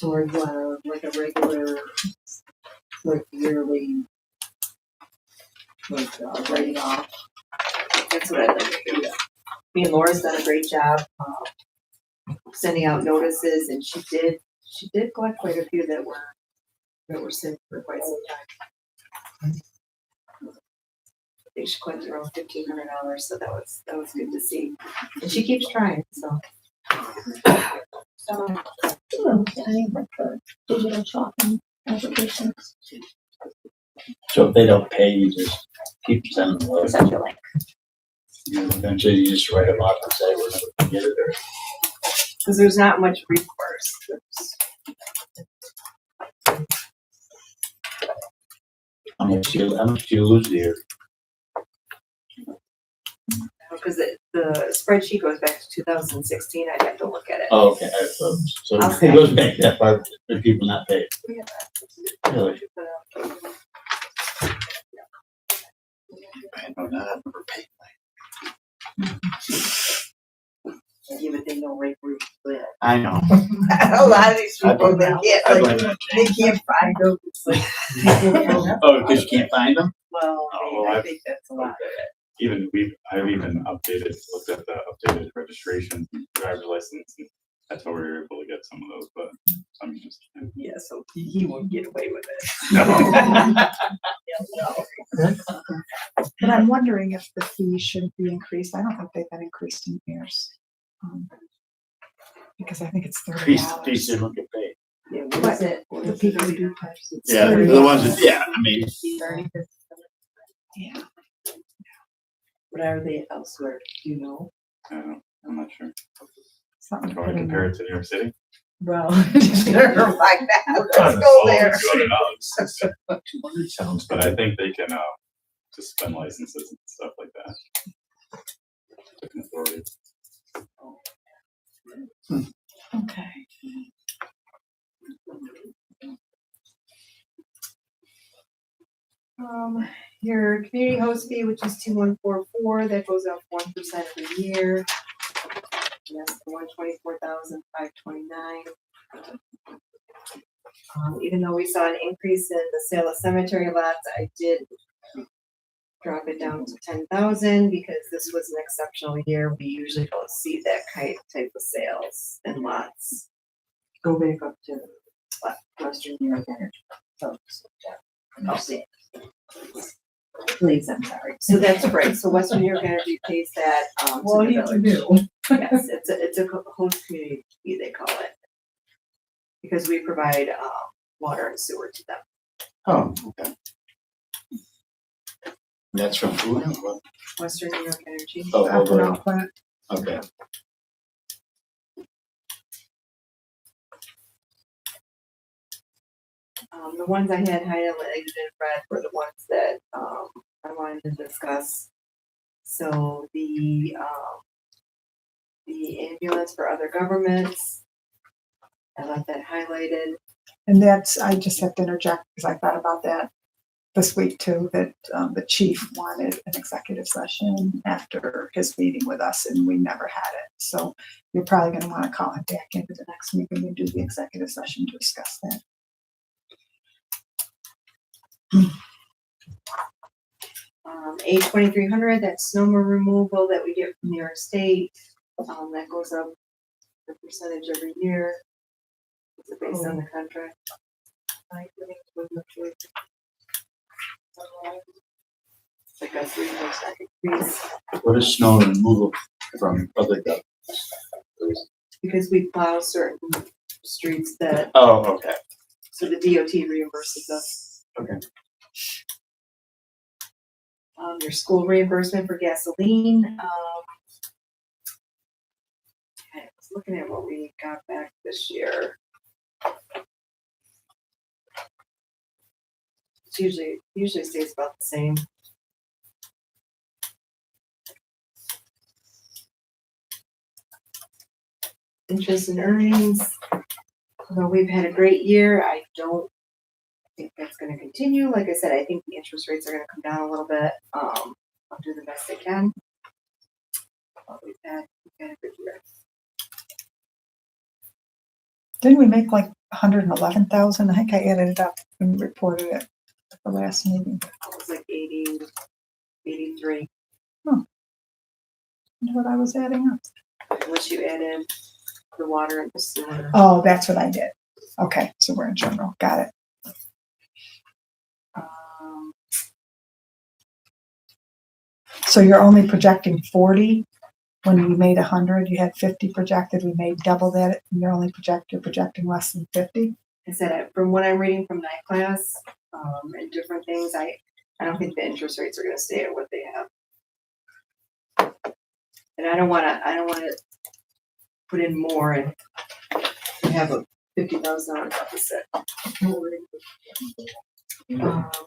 Towards like a regular, like yearly, like writing off. That's what I'd like to do. Me and Laura's done a great job sending out notices, and she did collect quite a few that were sent for quite some time. I think she collected around $1,500, so that was good to see. And she keeps trying, so. Digital shopping applications. So if they don't pay, you just keep sending them. Send your link. Eventually you just write them off and say, we're never gonna get it there. Because there's not much recourse. How much do you lose a year? Because the spreadsheet goes back to 2016, I'd have to look at it. Oh, okay, so I'll it goes back to that part, the people not paid. Really? I know not, I've never paid. Yeah, but they don't rate group split. I know. A lot of these people, they I blame that. they can't find them. It's like, Oh, because you can't find them? well, Oh, I well, think that's a lot. I've even looked at the updated registration, driver's license, and that's how we were able to get some of those, but I'm just. Yeah, so he won't get away with it. No. But I'm wondering if the fee shouldn't be increased. I don't think they've been increased in years. Because I think it's $30. These don't get paid. Yeah, what is it? The people who do pay. It's Yeah, $30. the ones that, yeah, I mean, Yeah. What are they elsewhere? Do you know? I don't know, I'm not sure. Something to Can put we in compare there. it to New York City? Well, never mind that. Let's go Well, there. it's good enough. 200 sounds. But I think they can, suspend licenses and stuff like that. Different authority. Okay. Your community host fee, which is 2144, that goes up 1% every year. And that's the 124,529. Even though we saw an increase in the sale of cemetery lots, I did drop it down to 10,000 because this was an exceptional year. We usually don't see that type of sales and lots. Go back up to Western New York Energy. So, yeah, I'll see. Please, I'm sorry. So that's right. So Western New York Energy pays that, to Well, the you village. do. Yes, it's a host community fee, they call it. Because we provide, water and sewer to them. Oh, okay. That's from who now? What? Western New York Energy. Oh, Ethanol plant. okay. The ones I had highlighted in red were the ones that, I wanted to discuss. So the ambulance for other governments, I left that highlighted. And that's, I just have to interject because I thought about that this week too, that the chief wanted an executive session after his meeting with us and we never had it. So you're probably going to want to call him back into the next meeting and do the executive session to discuss that. A2300, that's snow removal that we get from New York State. That goes up the percentage every year. Is it based on the contract? I think it was mutually- It's like a 3% increase What is snow removal from public government? because we plow certain streets that, Oh, okay. so the DOT reimburses us. Okay. Your school reimbursement for gasoline, I was looking at what we got back this year. It's usually stays about the same. Interest and earnings, although we've had a great year, I don't think that's gonna continue. Like I said, I think the interest rates are gonna come down a little bit. I'll do the best I can. But we've had a good year. Didn't we make like 111,000? I think I added it up and reported it at the last meeting. It was like 83, I wonder what I was adding up. unless you added the water and the sewer. Oh, that's what I did. Okay, so we're in general. Got it. So you're only projecting 40 when we made 100. You had 50 projected. We made double that. And you're projecting less than 50. I said, from what I'm reading from night class, and different things, I don't think the interest rates are gonna stay at what they have. And I don't wanna put in more and have a $50,000 deficit.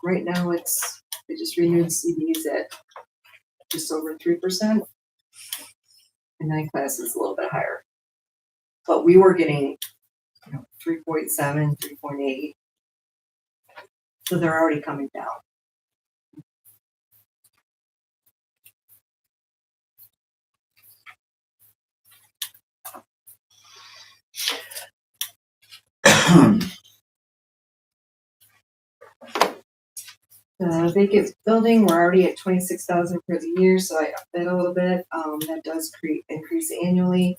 Right now they just renewed CDs at just over 3%. And night class is a little bit higher. But we were getting, 3.7, 3.8. So they're already coming down. The vacant building, we're already at 26,000 for the year, so I upped that a little bit. That does increase annually.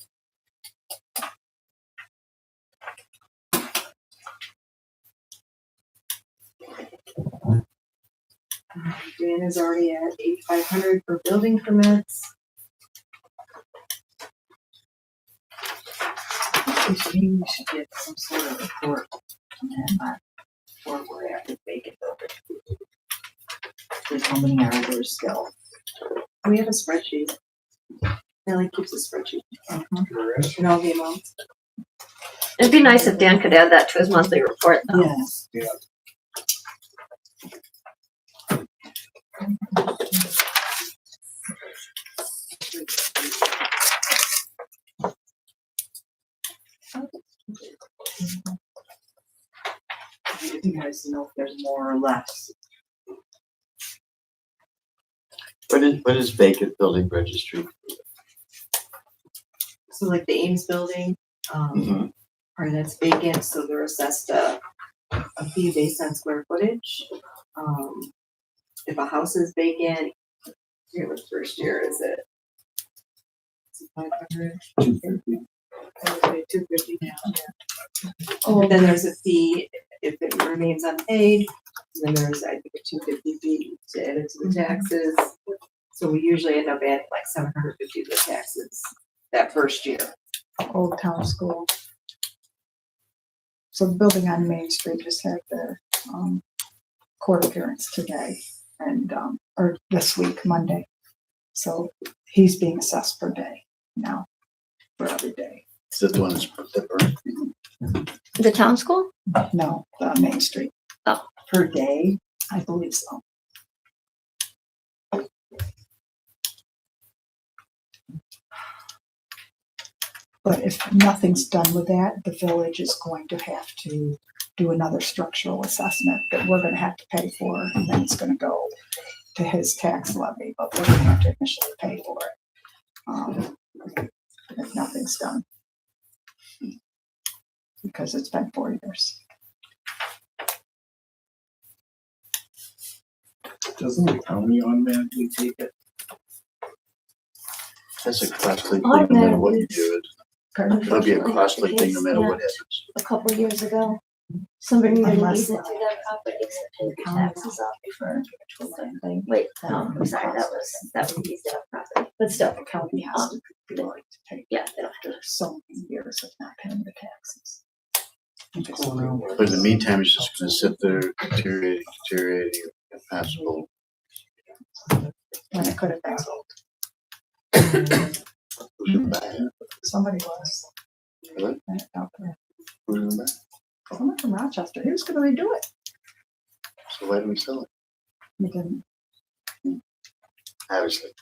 Dan is already at 8,500 for building permits. Maybe we should get some sort of report on that, where we're at with vacant building. Like how many are there still? We have a spreadsheet. Ellie keeps a spreadsheet. And all the amounts. It'd be nice if Dan could add that to his monthly report though. Yes. Yeah. It'd be nice to know if there's more or less. What is vacant building registry? So like the Ames building, Mhm. part of that's vacant, so they're assessed a fee based on square footage. If a house is vacant, I forget what the first year is it? 500? 250. 250 now. Oh, then there's a fee if it remains unpaid, then there's, I think, a 250 fee to add it to the taxes. So we usually end up adding like 750 to the taxes that first year. Old Town School. So the building on Main Street just had their court appearance today and or this week, Monday. So he's being assessed per day now, for every day. Is that the one that burned? The town school? No, the Main Street. Oh. Per day, I believe so. But if nothing's done with that, the village is going to have to do another structural assessment that we're gonna have to pay for, and then it's gonna go to his tax levy, but we're gonna have to initially pay for it. If nothing's done. Because it's been 4 years. Doesn't the county automatically take it? That's a costly thing, no matter what you do. It'll be a Unfortunately, costly that's the thing no case, matter yeah. what happens. A couple years ago, somebody needed to Unless lease it to their properties and pay the taxes off before something. Wait, no, I'm sorry, that was leased out property, but still, The county has to be willing to take yeah, they don't have to. after so many years of not paying the taxes. But in the meantime, it's just gonna sit there deteriorating, if possible. When it could have been sold. Who's gonna buy it? Somebody was. Really? Out there. Who's gonna buy it? Someone from Rochester, he was gonna redo it. So why do we sell it? He didn't. Obviously.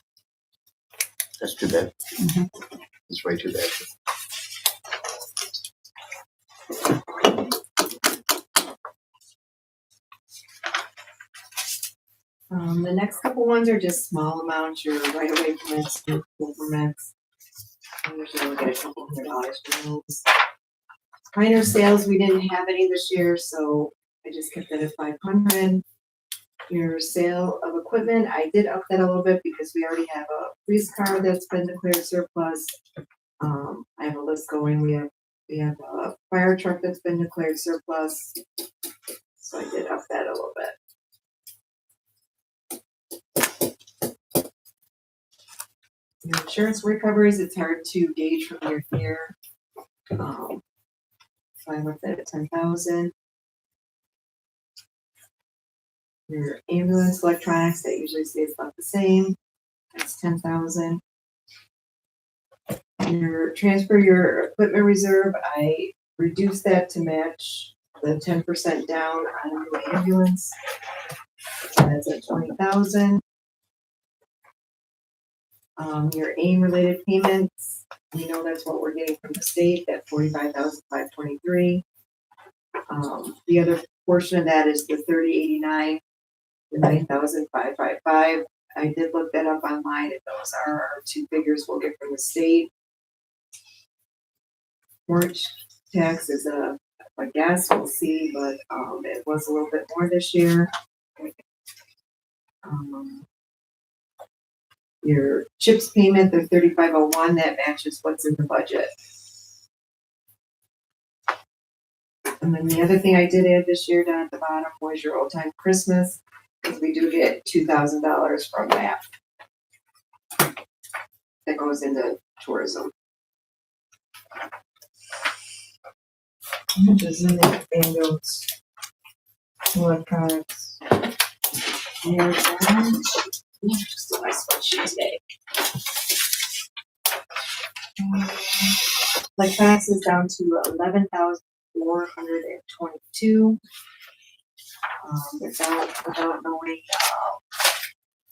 That's too bad. Mhm. It's way too bad. The next couple ones are just small amounts, your right away permits, your pool permits. I usually will get a couple $100 for those. Minor sales, we didn't have any this year, so I just kept that at 500. Your sale of equipment, I did up that a little bit because we already have a police car that's been declared surplus. I have a list going, we have a fire truck that's been declared surplus. So I did up that a little bit. Your insurance recoveries, it's hard to gauge from year to year. So I left that at 10,000. Your ambulance electronics, that usually stays about the same. That's 10,000. Your transfer your equipment reserve, I reduced that to match the 10% down on the ambulance. That's at 20,000. Your AIM related payments, we know that's what we're getting from the state, that 45,523. The other portion of that is the 3089, the 9,555. I did look that up online, and those are our two figures we'll get from the state. Mortgage tax is a guess, we'll see, but it was a little bit more this year. Your CHIPS payment, the 3501, that matches what's in the budget. And then the other thing I did add this year down at the bottom was your old time Christmas, because we do get $2,000 from that. That goes into tourism. Just in the ambulance, electronics. And just a nice spreadsheet today. Electronics is down to 11,422. Without knowing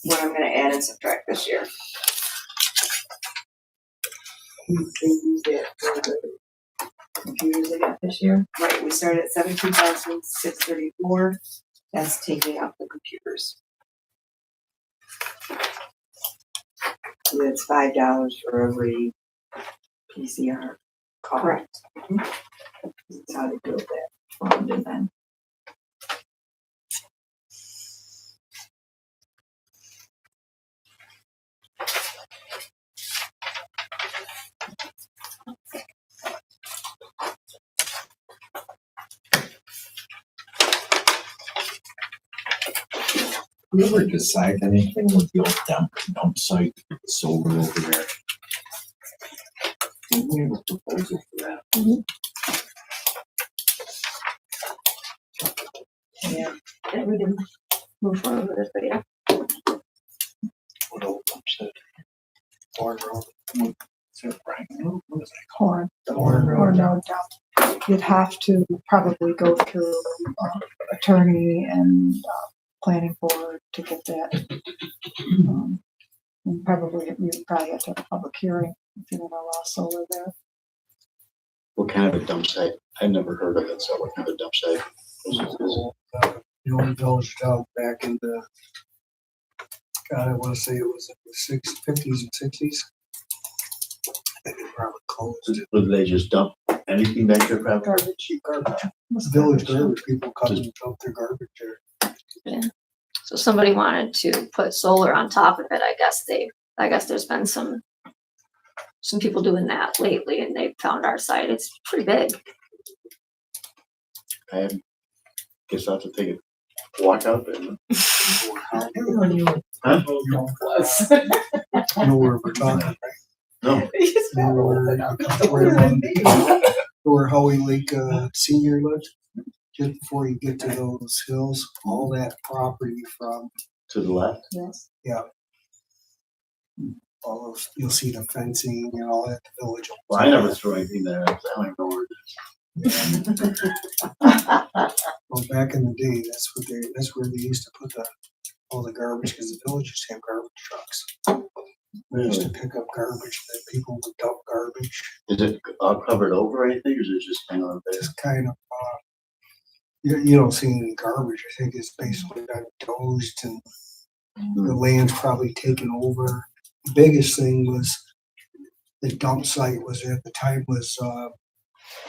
what I'm going to add and subtract this year. Computers I got this year. Right, we started at 17,634. That's taking out the computers. So that's $5 for every PCR call. Correct. That's how they build that fund, and then we ever decide anything with the old dump site, solar over there? Didn't we have a proposal for that? Yeah. Yeah, we didn't move forward with it, but yeah. What old dump shed? Barn Road. Is that right? What is that? Corn Barn or Road. no doubt. You'd have to probably go through attorney and planning board to get that. And probably, we would probably have to have a public hearing if you don't allow solar there. What kind of a dump site? I've never heard of it, so what kind of a dump site? The old village dump back in the, God, I wanna say it was in the 50s and 60s. I think it probably closed. Would they just dump anything back there, probably? Garbage. Village garbage, people come and dump their garbage there. So somebody wanted to put solar on top of it. I guess there's been some people doing that lately, and they found our site. It's pretty big. I guess I'll have to take a walk out there. Huh? You know where we're talking, right? No. You know where Howie Lake Senior lived? Just before you get to those hills, all that property from, To the left? Yes. all of, you'll see the fencing and all that, the village. Well, I never threw anything there. I don't even know where it is. Well, back in the day, that's where they used to put all the garbage, because the village used to have garbage trucks. They used to pick up garbage, that people would dump garbage. Is it all covered over or anything, or is it just kind of there? Just kind of, you don't see any garbage. I think it's basically got dozed and the land's probably taken over. The biggest thing was the dump site was at the time was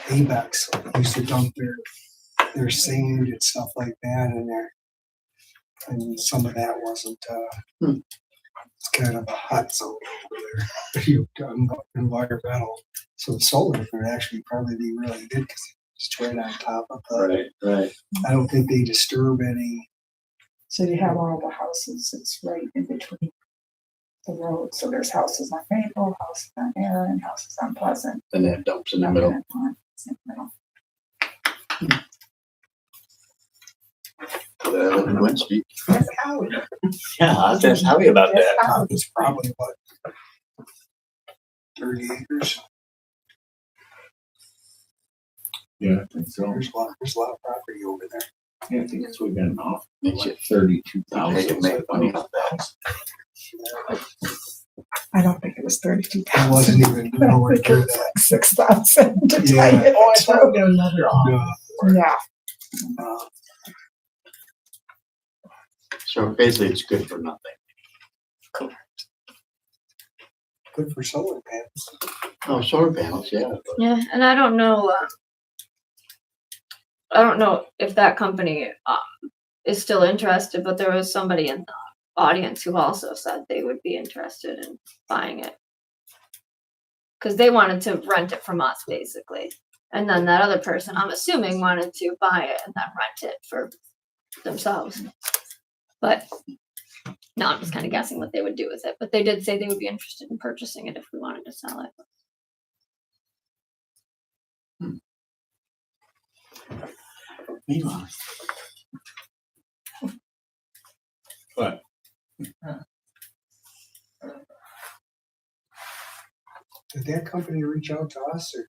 Abex used to dump their sand and stuff like that in there. And some of that wasn't, it's kind of a hot zone over there. You've done environmental. So the solar would actually probably be really good because it's right on top of the, Right. I don't think they disturb any. So you have all the houses, it's right in between the road. So there's houses on Maple, houses on Aaron, houses on Pleasant. And that dumps in the middle. I live in Winspeak. That's Howie. Yeah, I was asking Howie about that. It's probably what, 30 acres. Yeah, I think so. There's a lot of property over there. Yeah, I think it's we've got off like 32,000. They can make money off that. I don't think it was 32,000. It wasn't even nowhere I think it near was that. like 6,000 to Yeah. tell you the truth. another Yeah. So basically, it's good for nothing. Good for solar panels. Oh, solar panels, yeah. but- Yeah, and I don't know. I don't know if that company is still interested, but there was somebody in the audience who also said they would be interested in buying it because they wanted to rent it from us, basically. And then that other person, I'm assuming, wanted to buy it and then rent it for themselves. But no, I'm just kind of guessing what they would do with it. But they did say they would be interested in purchasing it if we wanted to sell it. Meanwhile, But Did that company reach out to us or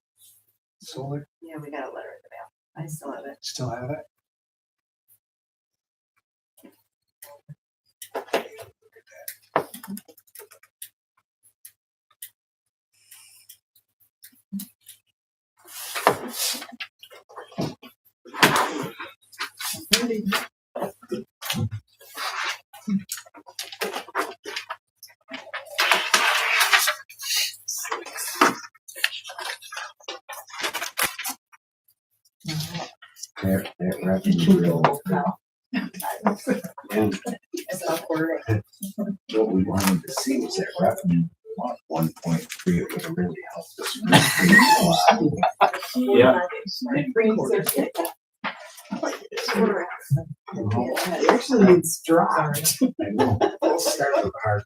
solar? Yeah, we got a letter in the mail. I still have it. Still have it? that revenue real. And It's not quarter. what we wanted to see was that revenue on 1.3, it would have really helped us. Yeah. It actually needs dropped. I know. Let's start with hard.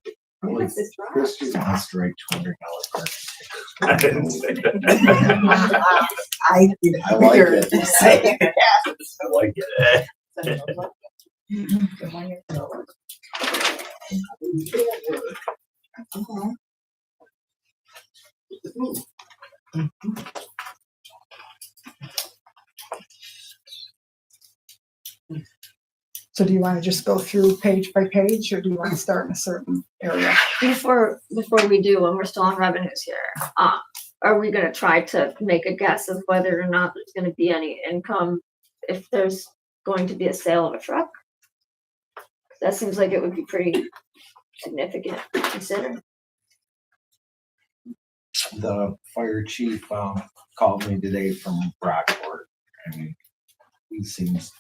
Yes, it's dropped. Christie wants to write $200 parking I didn't say that. I I like it. Say I like it. So do you want to just go through page by page, or do you want to start in a certain area? Before we do, and we're still on revenues here, are we gonna try to make a guess of whether or not there's gonna be any income if there's going to be a sale of a truck? That seems like it would be pretty significant considering. The fire chief, called me today from Brockport. I mean, he seems,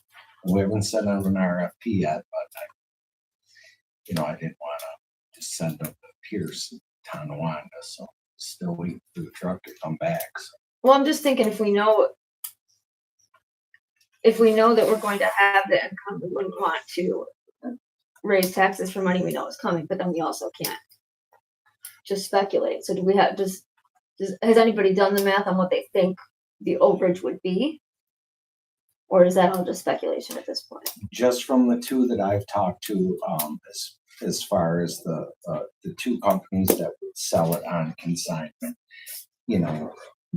we haven't sent out an RFP yet, but I didn't wanna just send them to Pierce, Tonawanda, so still waiting for the truck to come back, so. Well, I'm just thinking if we know that we're going to have the income, we wouldn't want to raise taxes for money we know is coming, but then we also can't just speculate. So do we have, has anybody done the math on what they think the overage would be? Or is that all just speculation at this point? Just from the two that I've talked to, as far as the two companies that would sell it on consignment, and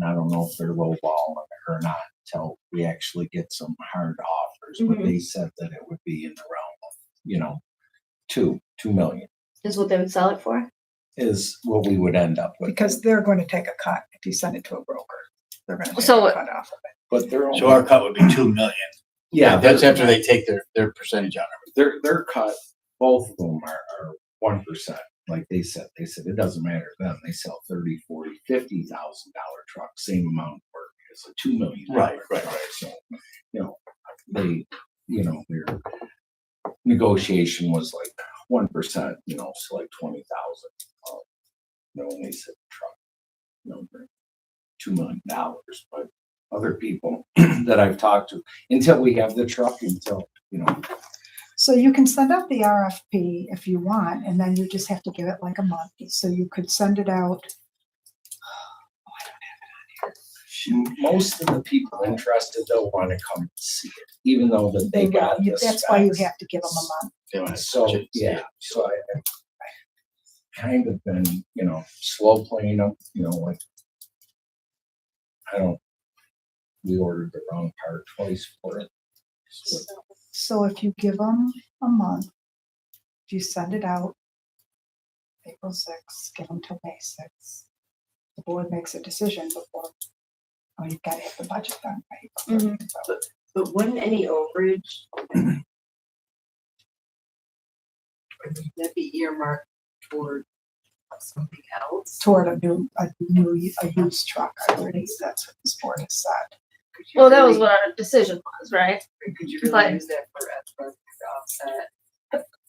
I don't know if they're lowballing it or not until we actually get some hard offers, but they said that it would be in the realm of, 2 million Is what they would sell it for? is what we would end up with. Because they're going to take a cut if you send it to a broker. They're going to take So- a cut off of it. But they're only, So our cut would be 2 million. yeah, That's after they take their percentage out of their cut, both of them are 1%. Like they said it doesn't matter to them. They sell $30,000, $40,000, $50,000 trucks, same amount of work as a $2 million Right. truck. So, they, their negotiation was like 1%, so like 20,000. When they said truck, $2 million, but other people that I've talked to, until we have the truck, So you can send out the RFP if you want, and then you just have to give it like a month. So you could send it out. most of the people interested, they'll want to come and see it, even though that they got the That's why you specs. have to give them a month. They wanna So, touch it, see yeah, it. so I kind of been, slow playing them, like, we ordered the wrong part twice for it. So if you give them a month, if you send it out April 6th, give them till May 6th. The board makes a decision before, you've got to have the budget done, right? Mhm. So But wouldn't any overage would that be earmarked toward something else? toward a used truck, I believe that's what this board has said. Could you Well, that was really- what our decision was, right? Could you really but- use that for offset?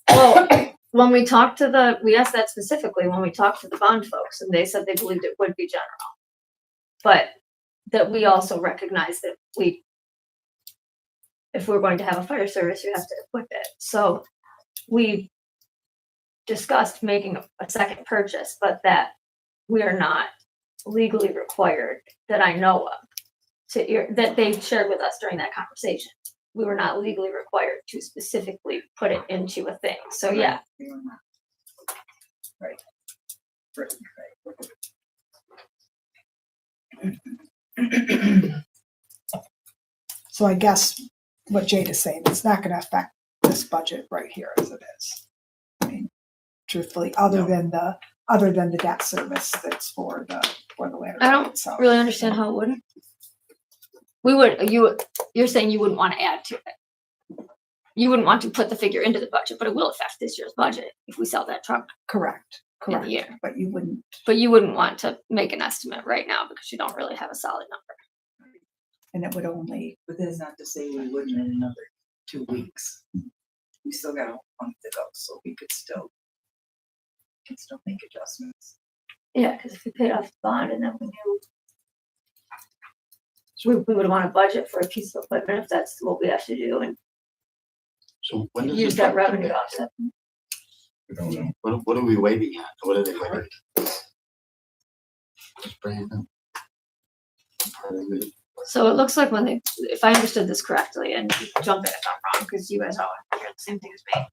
Well, when we talked to we asked that specifically when we talked to the bond folks, and they said they believed it would be general. But that we also recognize that if we're going to have a fire service, you have to equip it. So we discussed making a second purchase, but that we are not legally required, that I know of, that they shared with us during that conversation. We were not legally required to specifically put it into a thing. So yeah, Right. So I guess what Jade is saying, it's not going to affect this budget right here as it is. I mean, truthfully, other than the debt service that's for the later. I don't itself. really understand how it wouldn't. You're saying you wouldn't want to add to it. You wouldn't want to put the figure into the budget, but it will affect this year's budget if we sell that truck Correct. in the Correct. year. But you wouldn't. But you wouldn't want to make an estimate right now because you don't really have a solid number. And it would only, But that's not to say we wouldn't in another 2 weeks. We still got a month to go, so we could still make adjustments. Yeah, because if we paid off the bond and then we knew we would want to budget for a piece of equipment if that's what we have to do and So when does use this that come revenue back? to offset. I don't know. What are we waiting on? What are they waiting? Just bring it up. Are they good? So it looks like when they, if I understood this correctly, and jump in if I'm wrong, because you guys all hear the same thing as me.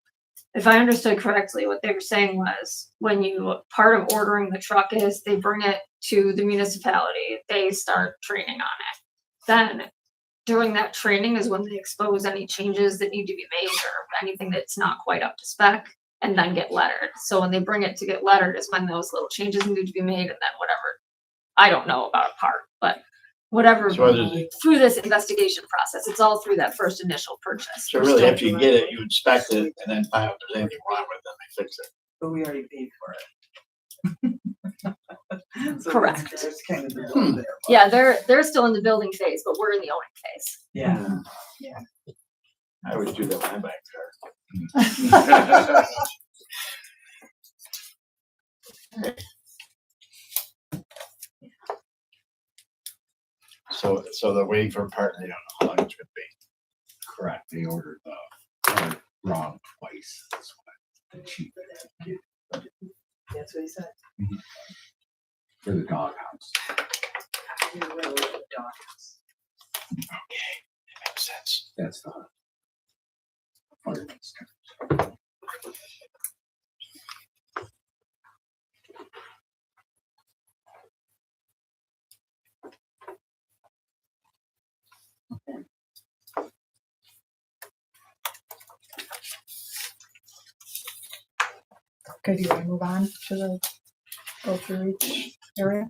If I understood correctly, what they were saying was when you, part of ordering the truck is they bring it to the municipality, they start training on it. Then during that training is when they expose any changes that need to be made or anything that's not quite up to spec and then get lettered. So when they bring it to get lettered is when those little changes need to be made and then whatever. I don't know about a part, but whatever, So others- through this investigation process, it's all through that first initial purchase. So really, after you get it, you inspect it and then find out if there's anything wrong with it, and they fix it. But we already paid for it. So Correct. There's kind of the bill there. but- Yeah, they're still in the building phase, but we're in the owning phase. Yeah. I always do that when I buy a car. So they're waiting for a part, and they don't know how long it's gonna be. Correct, they ordered the part wrong twice. That's why the cheaper that get That's what he said. for the doghouse. We really love the dogs. Makes sense. That's the fireman's. Okay, do you want to move on to the, go through each area?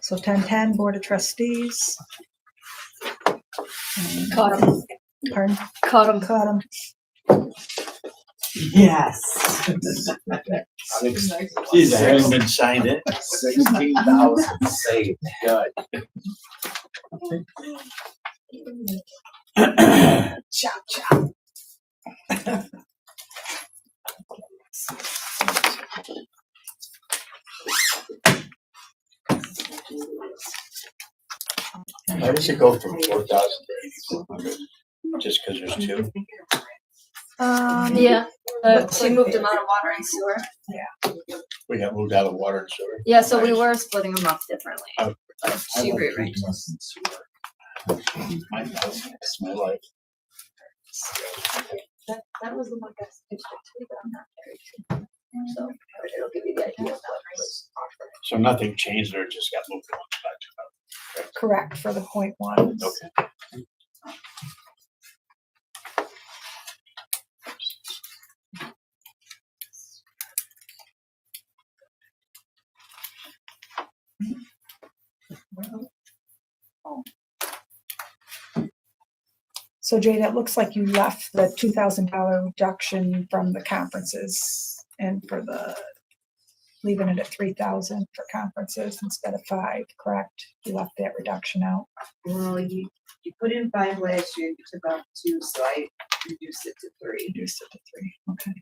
So 1010 Board of Trustees. Caught 'em. Pardon? Caught 'em. Caught 'em. Yes. Geez, I haven't been signed in. 16,000 saved, good. Chop, chop. Why does it go from 4,000 to 8,400? Just because there's two? Yeah, she moved them out of water and sewer. We got moved out of water and sewer. Yeah, so we were splitting them up differently. Oh. But I she like rearranged. keeping us in sewer. My house, it's my life. That was the one that pitched it to me, but I'm not married to. So it'll give you the idea of what was offered. So nothing changed or it just got moved on back to Correct for the point ones. Okay. So Jade, it looks like you left the $2,000 reduction from the conferences and for the, leaving it at 3,000 for conferences instead of 5, correct? You left that reduction out. Well, you put in 5 last year, you took out 2, so I reduced it to 3. Reduced it to 3, okay.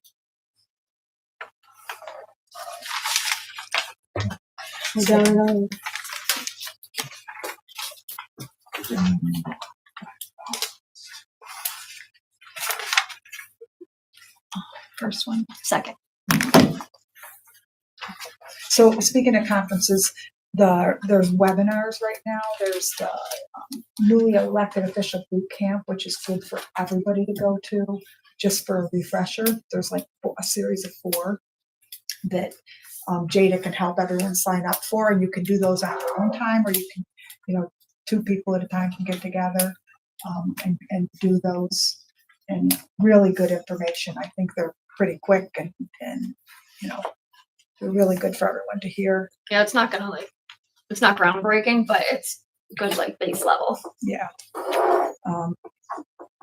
We got it on. First one. Second. So speaking of conferences, there's webinars right now. There's the newly elected official boot camp, which is good for everybody to go to, just for a refresher. There's like a series of 4 that Jada can help everyone sign up for, and you can do those on your own time, or you can, 2 people at a time can get together and do those. And really good information. I think they're pretty quick and they're really good for everyone to hear. Yeah, it's not groundbreaking, but it's good, like base level. Yeah.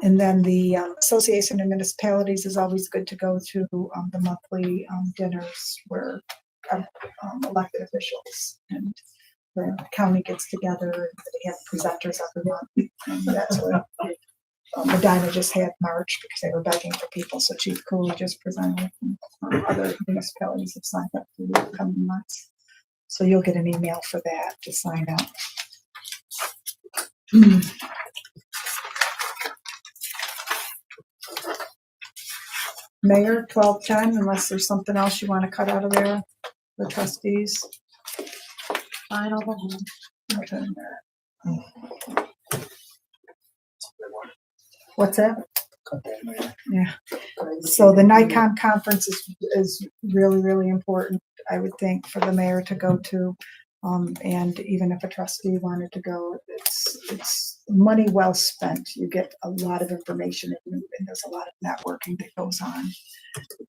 And then the Association of Municipalities is always good to go to the monthly dinners where elected officials and the county gets together and they have presenters every month. And that's where Medina just had March because they were begging for people, so Chief Cooley just presented. Other municipalities have signed up for the coming months. So you'll get an email for that to sign up. Mayor, 12:10, unless there's something else you want to cut out of there, the trustees. Final. Okay. What's that? Cut that, Mayor. Yeah. So the NICOM conference is really, really important, I would think, for the mayor to go to. And even if a trustee wanted to go, it's money well spent. You get a lot of information and there's a lot of networking that goes on.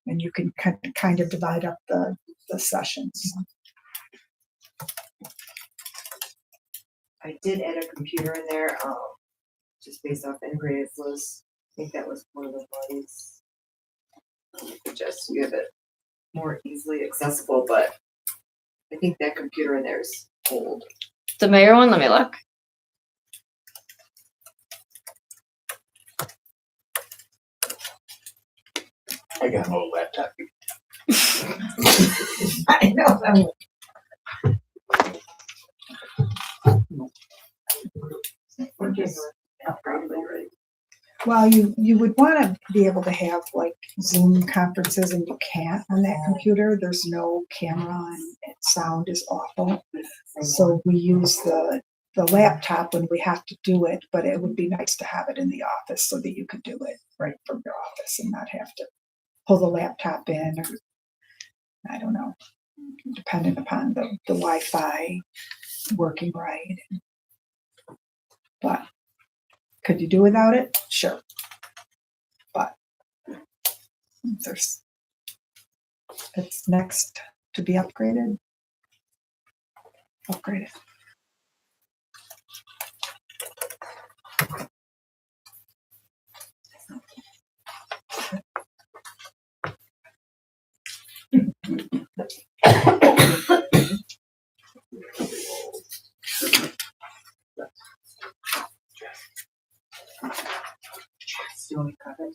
And you can kind of divide up the sessions. I did add a computer in there, just based off integrated flows. I think that was one of the ways. Just you have it more easily accessible, but I think that computer in there is old. The mayor one, let me look. I got an old laptop. I know. We're just probably right. Well, you would want to be able to have like Zoom conferences, and you can't on that computer. There's no camera and sound is awful. So we use the laptop when we have to do it, but it would be nice to have it in the office so that you could do it right from your office and not have to pull the laptop in, or I don't know, depending upon the Wi-Fi working right. But could you do without it? Sure. But it's next to be upgraded. Upgrade it. Doing cut it.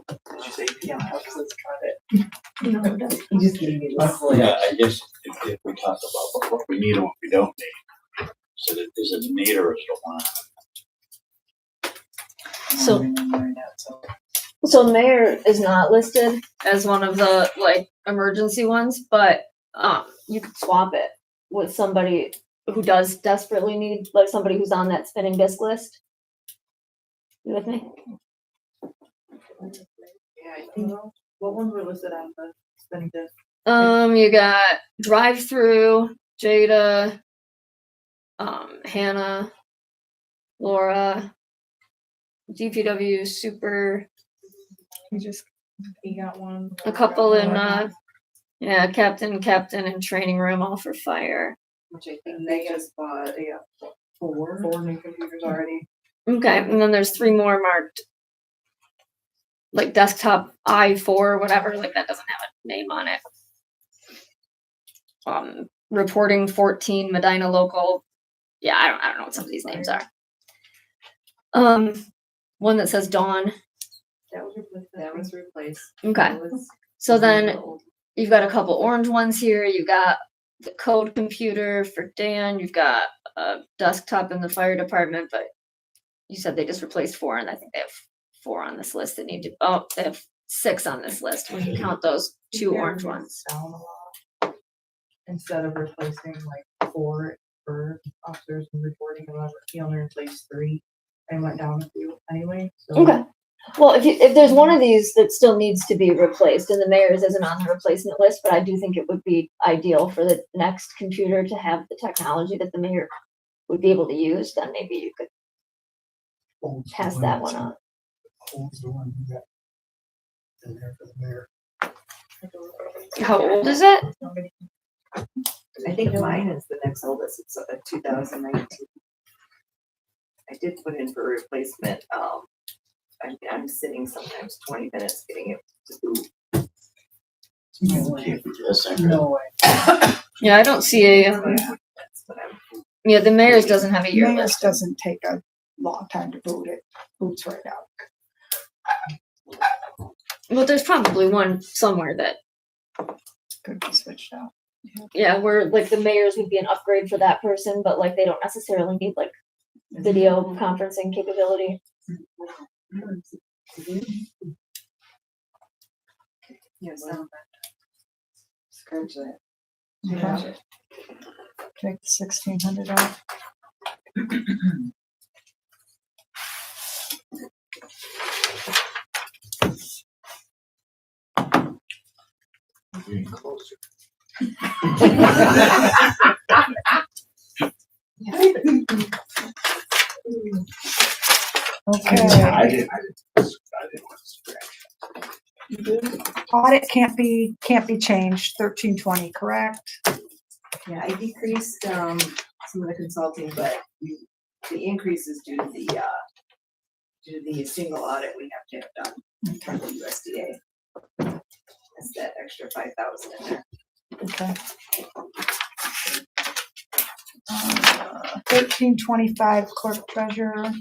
Did you say? Yeah, helps us cut it. No, it doesn't. You just gave me this. Yeah, I guess if we talk about what we need and what we don't need, so that is it a need or is it a want? So the mayor is not listed as one of the like emergency ones, but you could swap it with somebody who does desperately need, like somebody who's on that spinning disc list. You with me? Yeah, I think, what ones were listed on the spending disc? You got drive through, Jada, Hannah, Laura, DPW super, You got one. a couple in yeah, captain and training room, all for fire. Which I think they just bought, four new computers already. Okay, and then there's 3 more marked like desktop I4 or whatever, like that doesn't have a name on it. Reporting 14, Medina local. Yeah, I don't know what some of these names are. One that says Dawn. That was replaced. Okay. So then you've got a couple orange ones here. You've got the code computer for Dan. You've got a desktop in the fire department, but you said they just replaced 4, and I think they have 4 on this list that need to, oh, they have 6 on this list when you count those 2 orange ones. Down a lot. Instead of replacing like 4 for officers and reporting, whatever, he only replaced 3 and went down a few anyway. So Okay. Well, if there's one of these that still needs to be replaced, and the mayor's isn't on the replacement list, but I do think it would be ideal for the next computer to have the technology that the mayor would be able to use, then maybe you could pass that one on. Holds the one you got in there for the mayor. How old is it? I think mine is the next oldest. It's a 2019. I did put in for replacement. I'm sitting sometimes 20 minutes getting it to boot. No way. Yeah, I don't see a. That's what I'm. Yeah, the mayor's doesn't have a year Mayor's list. doesn't take a long time to boot it. Boots right now. Well, there's probably one somewhere that, Could be switched out. yeah, where like the mayor's would be an upgrade for that person, but like they don't necessarily need like video conferencing capability. Yes, scratch that. Okay. Take the 1,600 out. Getting closer. Okay. I didn't want to scratch. Audit can't be changed, 1320, correct? Yeah, I decreased, some of the consulting, but the increase is due to the single audit we have to have done from the USDA. That's that extra 5,000 in there. Okay. 1325 clerk treasurer.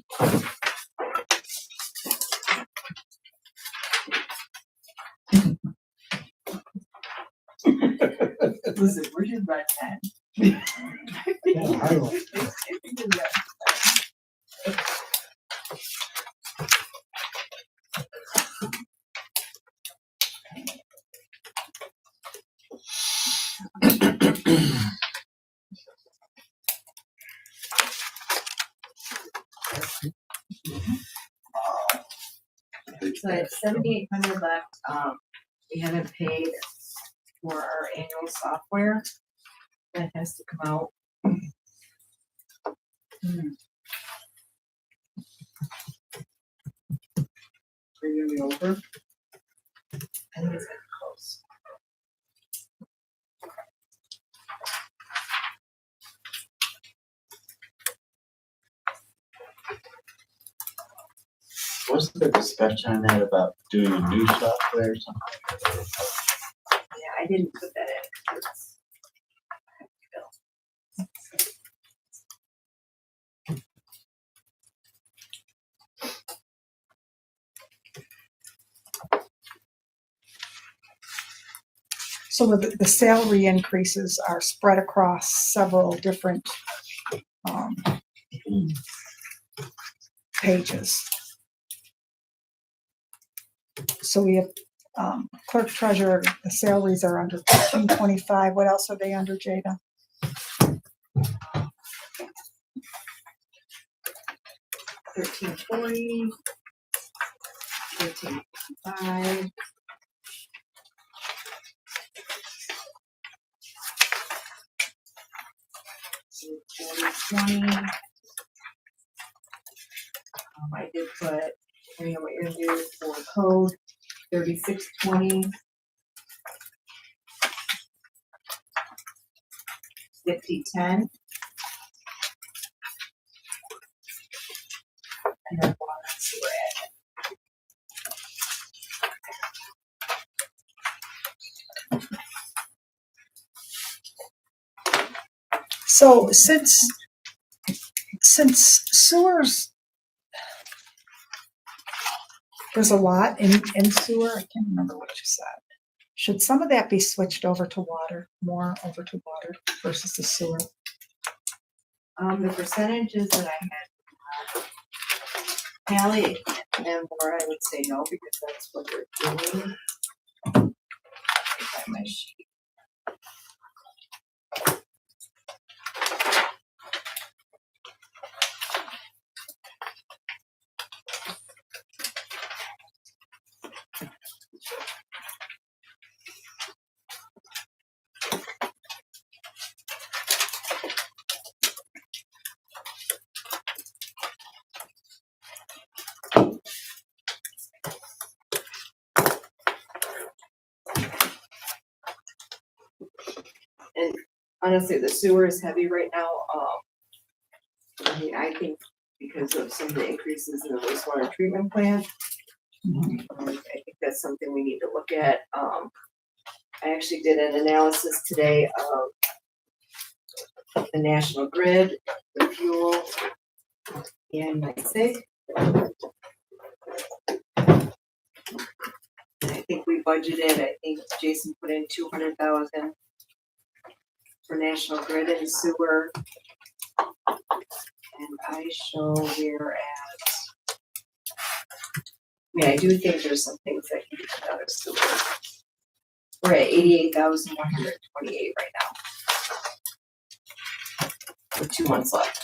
Listen, we're just about 10. Yeah, I don't. So I have 7,800 left. We haven't paid for our annual software. That has to come out. Are you gonna be over? I think it's getting close. Wasn't there discussion on that about doing a new software or something? Yeah, I didn't put that in. 'Cause it's- So the salary increases are spread across several different pages. So we have clerk treasurer, the salaries are under 1325. What else are they under, Jada? 1340, 1355. So 4020. I did put, depending on what you're gonna do for code, 3620. 5010. And then water and sewer So since sewers, there's a lot in sewer, I can't remember what you said. Should some of that be switched over to water, more over to water versus the sewer? The percentages that I had, Hallie and Laura, I would say no, because that's what they're doing. Find my sheet. And honestly, the sewer is heavy right now. I mean, I think because of some of the increases in the wastewater treatment plant, I think that's something we need to look at. I actually did an analysis today of the national grid, the fuel, and my sick. And I think we budgeted, I think Jason put in 200,000 for National Grid and sewer. And I show we're at, I do think there's some things that can be cut out of sewer. We're at 88,128 right now. With 2 months left.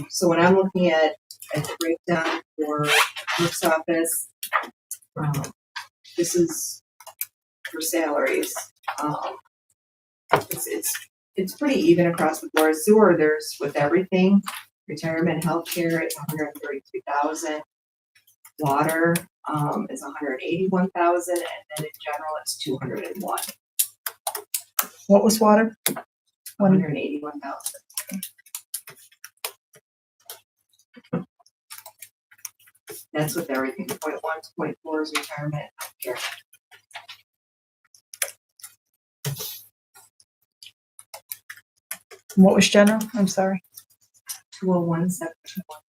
So when I'm looking at the breakdown for clerk's office, this is for salaries. It's pretty even across the board. Sewer, there's with everything, retirement, healthcare, it's 133,000. Water, is 181,000, and then in general, it's 201. What was water? 181,000. That's with everything. 0.1 to 0.4 is retirement, healthcare. What was general? I'm sorry. 201,721.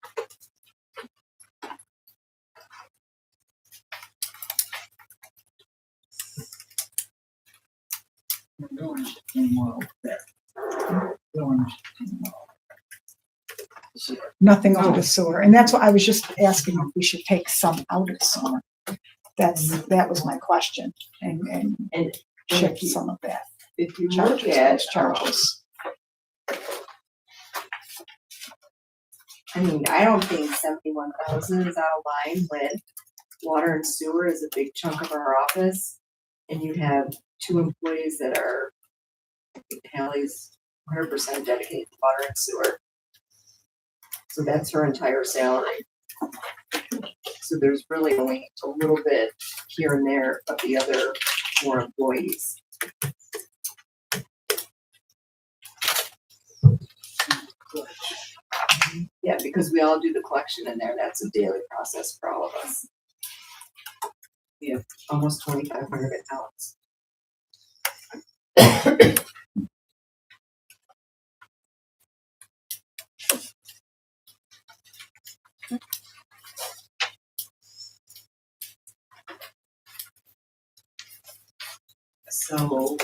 Nothing out of sewer. And that's what I was just asking if we should take some out of sewer. That was my question. And shift some of that. If you look Charges, at those charges. I mean, I don't think 71,000 is out of line when water and sewer is a big chunk of our office. And you have 2 employees that are, I think Hallie's 100% dedicated to water and sewer. So that's her entire salary. So there's really only a little bit here and there of the other 4 employees. Yeah, because we all do the collection in there. That's a daily process for all of us. We have almost 2,500 accounts. So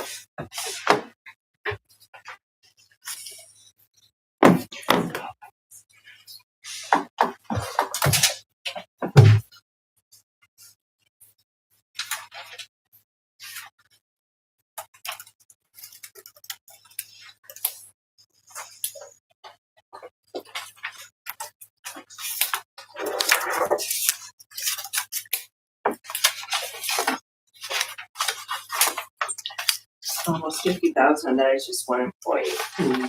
almost 50,000, and that is just one employee who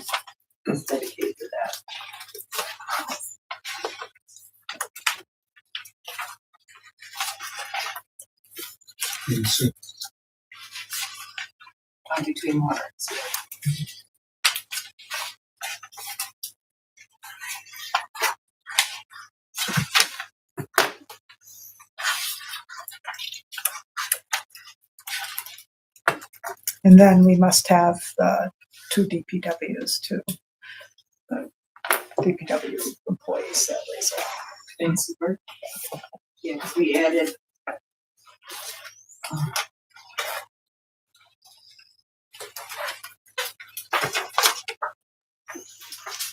is dedicated to that. Between water and sewer. And then we must have 2 DPWs too. The DPW employees salaries. And sewer. Yeah, because we added.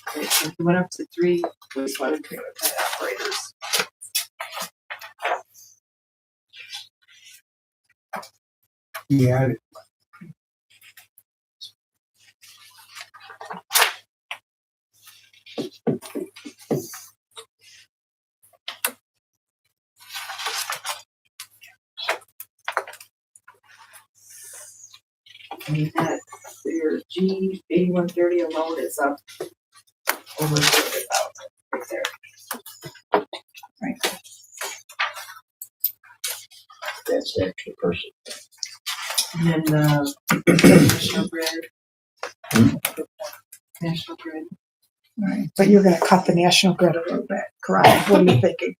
Okay, so we went up to 3 wastewater treatment plant operators. Yeah, And that their G 8130 alone is up over 200,000 right there. Right. That's the extra person. And then the National Grid. National Grid. Right. But you're going to cut the National Grid a little bit, correct? What are you thinking?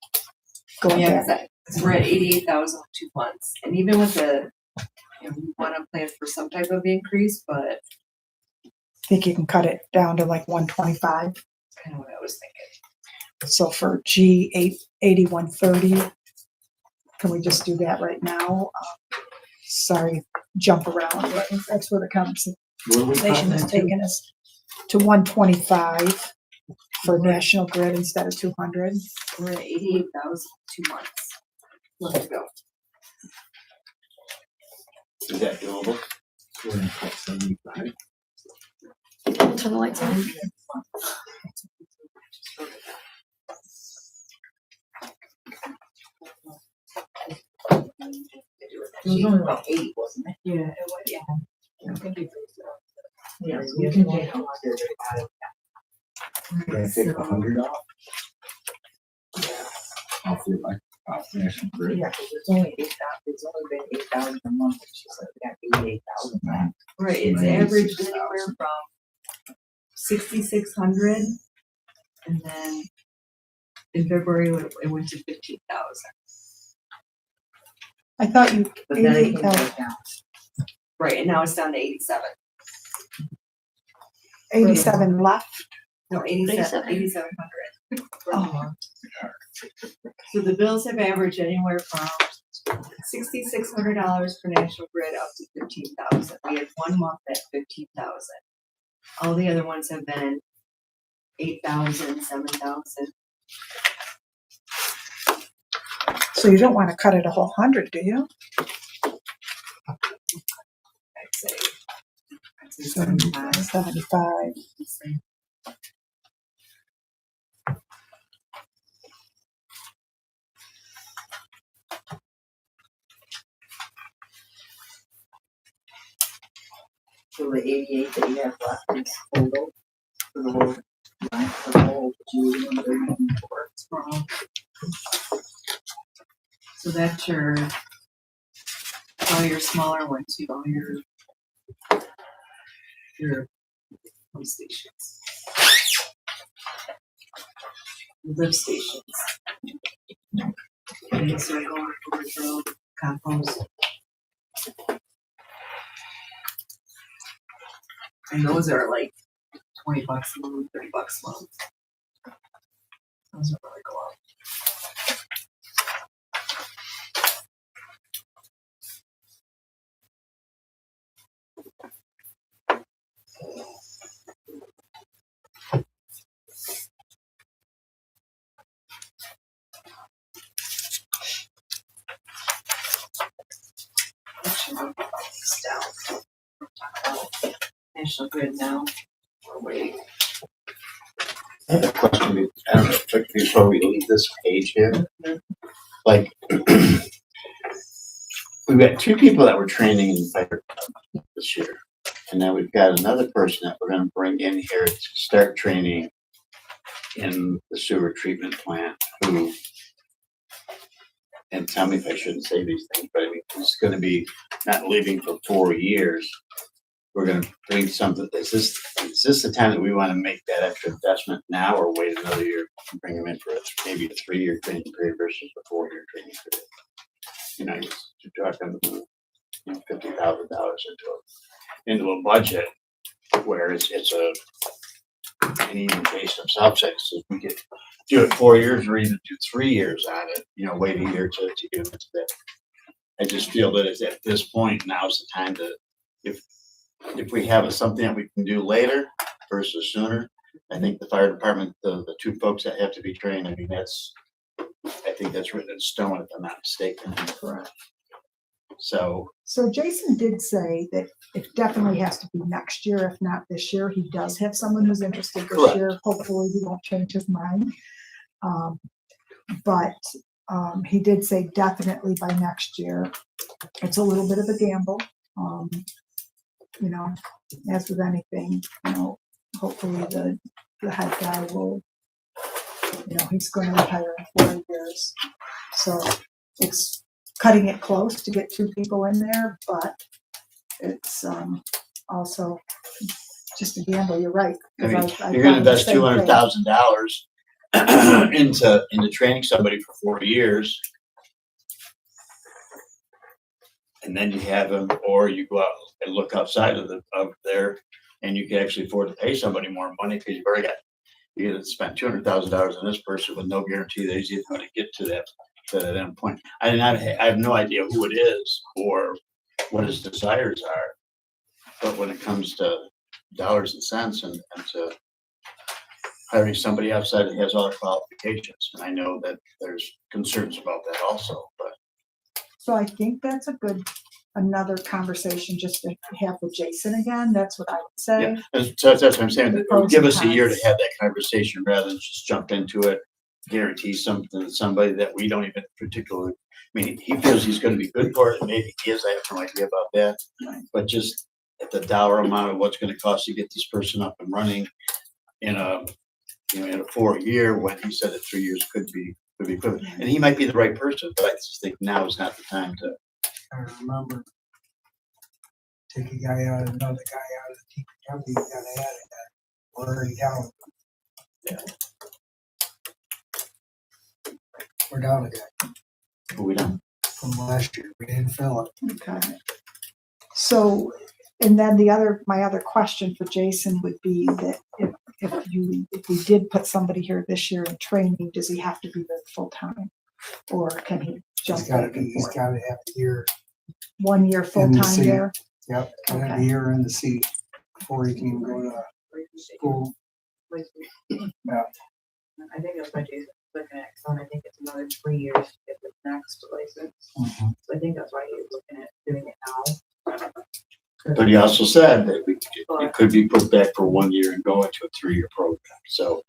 Going Yeah, back. because we're at 88,000 with 2 months. And even with the, we want to plan for some type of increase, but think you can cut it down to like 125. Kind of what I was thinking. So for G 8130, can we just do that right now? Sorry, jump around, but that's where the conversation Where we cutting is it to? taking us to 125 for National Grid instead of 200. We're at 88,000, 2 months left to go. Is that doable? We're gonna cut 75. Turn the lights on. It was only about 80, wasn't it? Yeah, it was, yeah. Yeah, so we can take 100 out of We're gonna take 100 off. Off National Grid. Yeah, because it's only 8,000, it's only been 8,000 a month, and she's like, we got 88,000 back. Right, it's averaged anywhere from 6,600, and then in February, it went to 15,000. I thought you, But then it came 88,000. back down. Right, and now it's down to 87. 87 left. No, 87. 8,700. Oh, So the bills have averaged anywhere from $6,600 for National Grid up to 15,000. We had 1 month at 15,000. All the other ones have been 8,000, 7,000. so you don't want to cut it a whole 100, do you? I'd say 75. 75. So the 88 that you have left is total for the whole, line, for the whole June, So that's all your smaller ones, all your pump stations. Lift stations. And circle, overthrow, compost. And those are like $20 a month, $30 a month. Those are really go up. Down. National Grid now. We're waiting. I have a question, I don't know, before we leave this page here. Like, we've got 2 people that were training in the fire department this year. And now we've got another person that we're gonna bring in here to start training in the sewer treatment plant who, and tell me if I shouldn't say these things, but I mean, he's gonna be not leaving for 4 years. We're gonna bring something, is this the time that we wanna make that extra investment now or wait another year and bring him in for maybe a 3-year training period versus a 4-year training period? You know, you're talking, $50,000 into a budget where it's and even based on South Side, so we could do it 4 years or even do 3 years on it, wait a year to get into that. I just feel that it's at this point, now's the time to, if we have something that we can do later versus sooner, I think the fire department, the 2 folks that have to be trained, I think that's written in stone if I'm not mistaken. Correct. So, So Jason did say that it definitely has to be next year, if not this year. He does have someone who's interested this Correct. year. Hopefully he won't change his mind. But he did say definitely by next year. It's a little bit of a gamble. As with anything, hopefully the head guy will, he's going to retire in 4 years. So it's cutting it close to get 2 people in there, but it's also just a gamble. You're right. I mean, I you're gonna thought the invest same thing. $200,000 into training somebody for 4 years. and then you have them, or you go out and look outside of there, and you can actually afford to pay somebody more money because you've already got, you gotta spend $200,000 on this person with no guarantee that he's even going to get to that end point. I have no idea who it is or what his desires are, but when it comes to dollars and cents and to hiring somebody outside that has all the qualifications, and I know that there's concerns about that also, but. So I think that's another conversation just to have with Jason again. That's what I would say. Yeah, that's what I'm saying. The pros Give and us a year to cons. have that conversation rather than just jump into it, guarantee something to somebody that we don't even particularly, I mean, he feels he's gonna be good for it, and maybe he is, I have no idea about that. But just at the dollar amount of what's gonna cost to get this person up and running in a 4 year, when he said that 3 years could be good. And he might be the right person, but I just think now is not the time to. I remember take a guy out, another guy out of the DPW, you gotta add it, we're already down. We're down again Who we done? from last year, we didn't fill it. Okay. So, and then my other question for Jason would be that if we did put somebody here this year in training, does he have to be there full time? Or can he jump He's gotta back and he's forth? gotta have a year, 1 year full in the time seat. there? yep, gotta have a Okay. year in the seat before he can go to school. Yeah. I think that's what Jason's looking at, so I think it's another 3 years to get the next license. So I think that's why he was looking at doing it now. But he also said that it could be put back for 1 year and go into a 3-year program. So,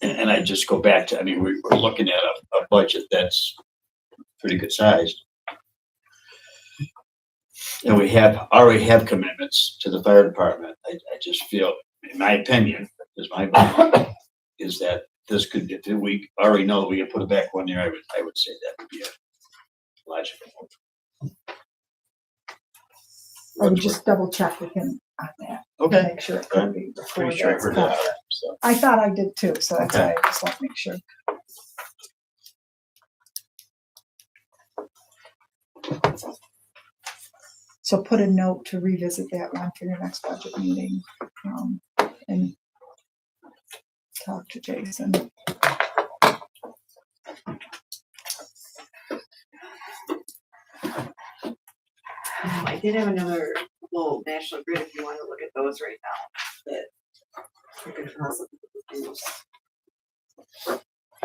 and I just go back to, I mean, we're looking at a budget that's pretty good sized. And we already have commitments to the fire department. I just feel, in my opinion, is is that this could, if we already know that we can put it back 1 year, I would say that would be a logical. I would just double check with him on that. Okay. Make sure it could be before Pretty sure I that's heard cut. that. So. I thought I did too, so that's Okay. why I just want to make sure. So put a note to revisit that one for your next budget meeting, and talk to Jason. I did have another little National Grid if you want to look at those right now. That you could possibly use.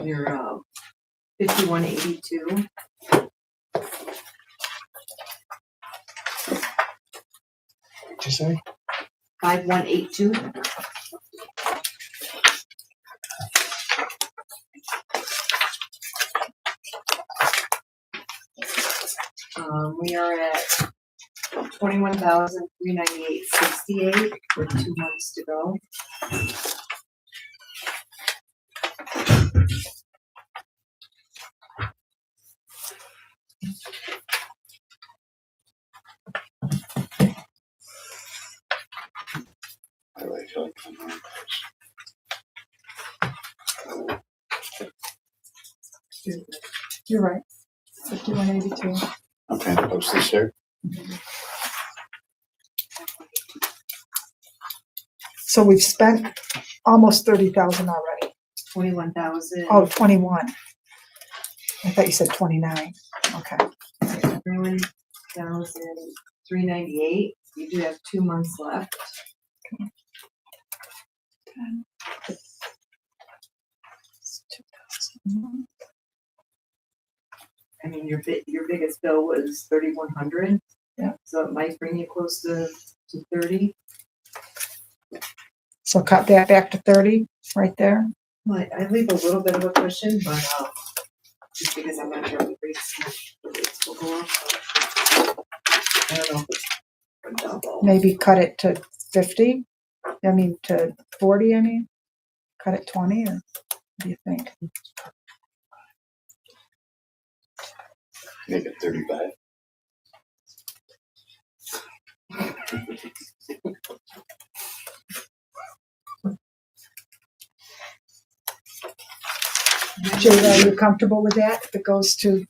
Your 5182. What'd you say? 5182. We are at 21,398.68 with 2 months to go. I really feel like I'm on. You're right. 5182. Okay, post this here. So we've spent almost 30,000 already. 21,000. Oh, 21. I thought you said 29. Okay. 21,398. You do have 2 months left. I mean, your biggest bill was 3,100. Yeah. So it might bring you close to 30. So cut that back to 30 right there. Well, I leave a little bit of a cushion, but just because I'm not sure the rates will go up. I don't know. If it's a double. Maybe cut it to 50. I mean, to 40, I mean. Cut it 20, or what do you think? Make it 35. Jada, are you comfortable with that? If it goes to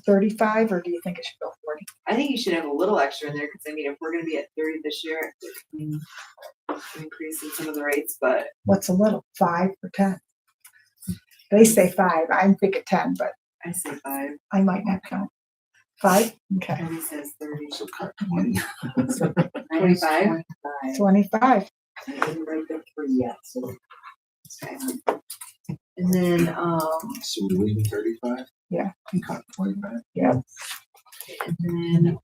35, or do you think it should go 40? I think you should have a little extra in there, cause I mean, if we're gonna be at 30 this year, I mean, increase in some of the rates, but What's a little, 5 or 10? They say 5, I'm thinking 10, but I say 5. I might not count. 5, okay, And he says 30. So cut 20. 25? 25. I didn't write the 3 yet, so. Okay. And then, So we're leaving 35? Yeah. And cut 25. and then,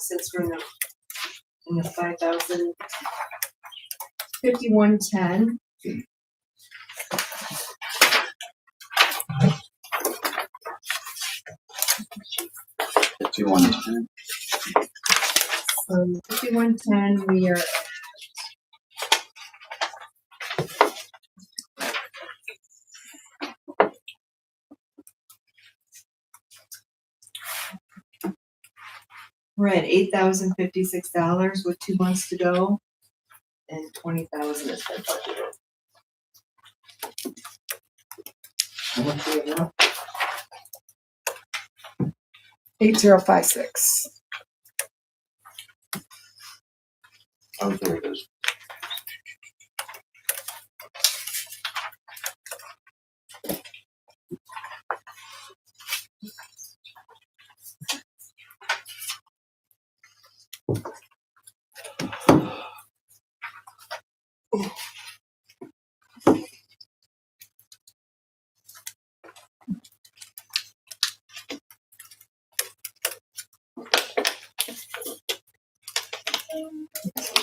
since we're in the 5,000, 5110. If you want to. 5110, we are. We're at $8,056 with 2 months to go, and 20,000 is been budgeted. How much do we have? 8056. Oh, there it is.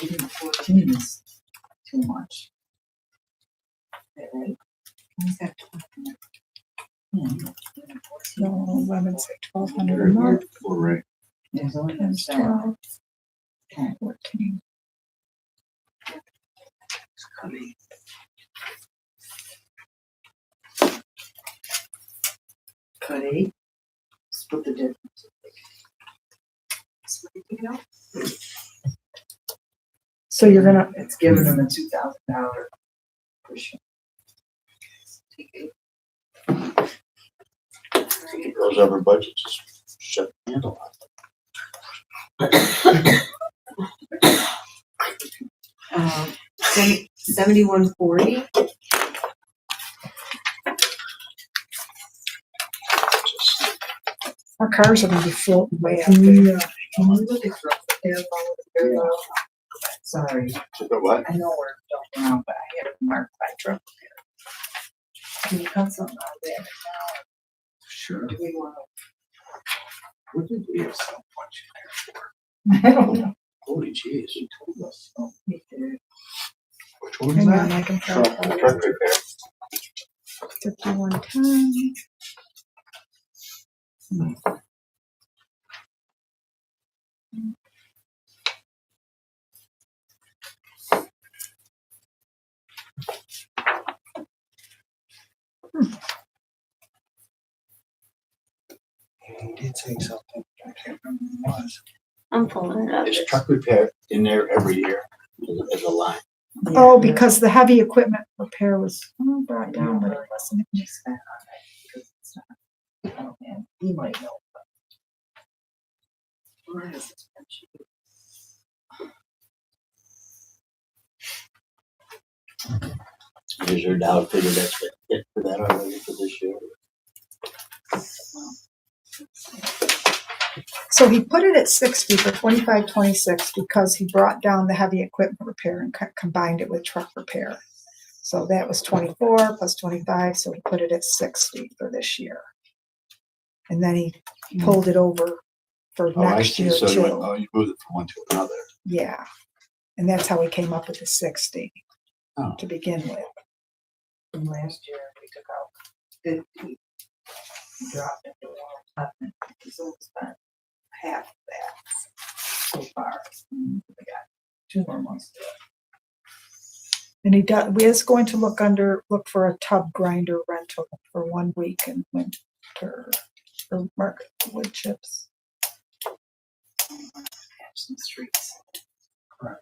Even 14 is too much. Right? Where's that 12? No, 11, say 1200 a month. We're right. There's only Times 12. 12. 14. Cut 8. Split the difference. So you're gonna, It's giving them a $2,000 cushion. Take 8. If it goes over budget, just shut the handle on it. 7140. our cars are gonna be floating way up there. Yeah. Can you look at the Sorry, But what? I know we're jumping out, but I had to mark my truck. Can you cut something out of there? Sure. Do we want What did we have so much to? I don't know. Holy jeez. He told us. Oh, me too. Which one was Hang on, that? I can Truck tell. repair. 5110. He did say something. I can't remember what it was. I'm pulling it up. Is truck repair in there every year as a line? Oh, because the heavy equipment repair was brought down, but it wasn't. Oh, man, he might know. Where is this spreadsheet? Is your dollar figure that's it for that already for this year? So he put it at 60 for 25, 26 because he brought down the heavy equipment repair and combined it with truck repair. So that was 24 plus 25, so he put it at 60 for this year. And then he pulled it over for Oh, I next see. year So you went, too. oh, you moved it from one to another. Yeah. And that's how we came up with the 60 Oh. to begin with. From last year, we took out 50. Dropped it to 111. So we spent half of that so far. We got 2 more months to do it. And we is going to look for a tub grinder rental for 1 week in winter for market wood chips. Patch some streets. Correct.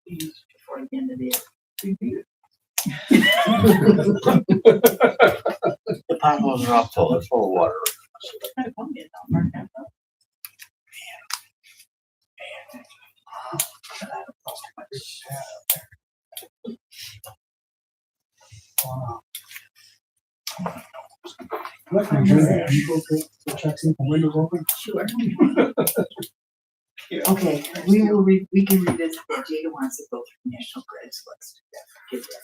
Before the end of the year. The potholes are all full, they're full of water. Wow. Let me do that. You go to check see if the window's open. Sure. Okay, we can revisit that. Jada wants to go through National Grid, so let's do that.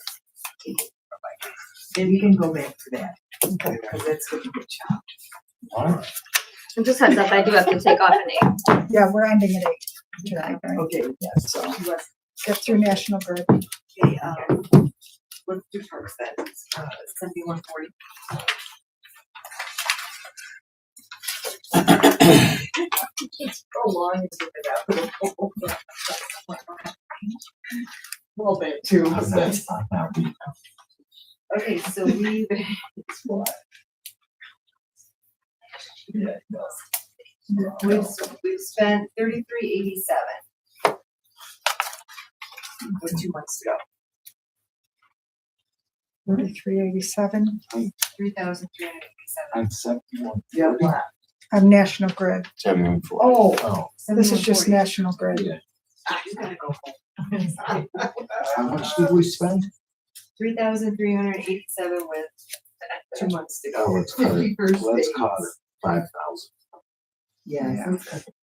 Then we can go back to that, because that's what you get chopped. Alright. And just heads up, I do have to take off at 8. Yeah, we're ending at 8 today, right? Okay, Yeah, so let's, get through National Grid. okay, let's do parks then, 7140. How long is it without? Well, bit too. I'm not reading. Okay, so we've spent 3387 with 2 months to go. 3387 3,387. On 71. Yeah. on National Grid. 7140. Oh. Oh, This is just 7140. National Grid. yeah. You gotta go home. How much did we spend? 3,387 with 2 months to go. Oh, let's cut it. 51st Let's days. cut it. 5,000. Yeah. Yeah. let's cut it.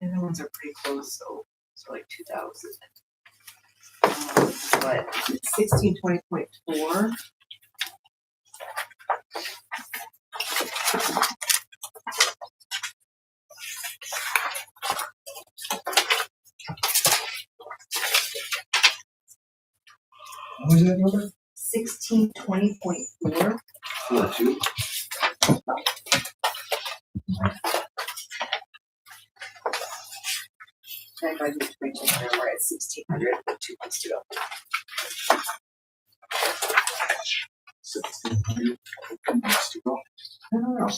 And the ones are pretty close, so like 2,000. But 1620.4. What was that number? 1620.4. 42. And by the region, we're at 1,600 with 2 months to go. 1,600. Months to go. No.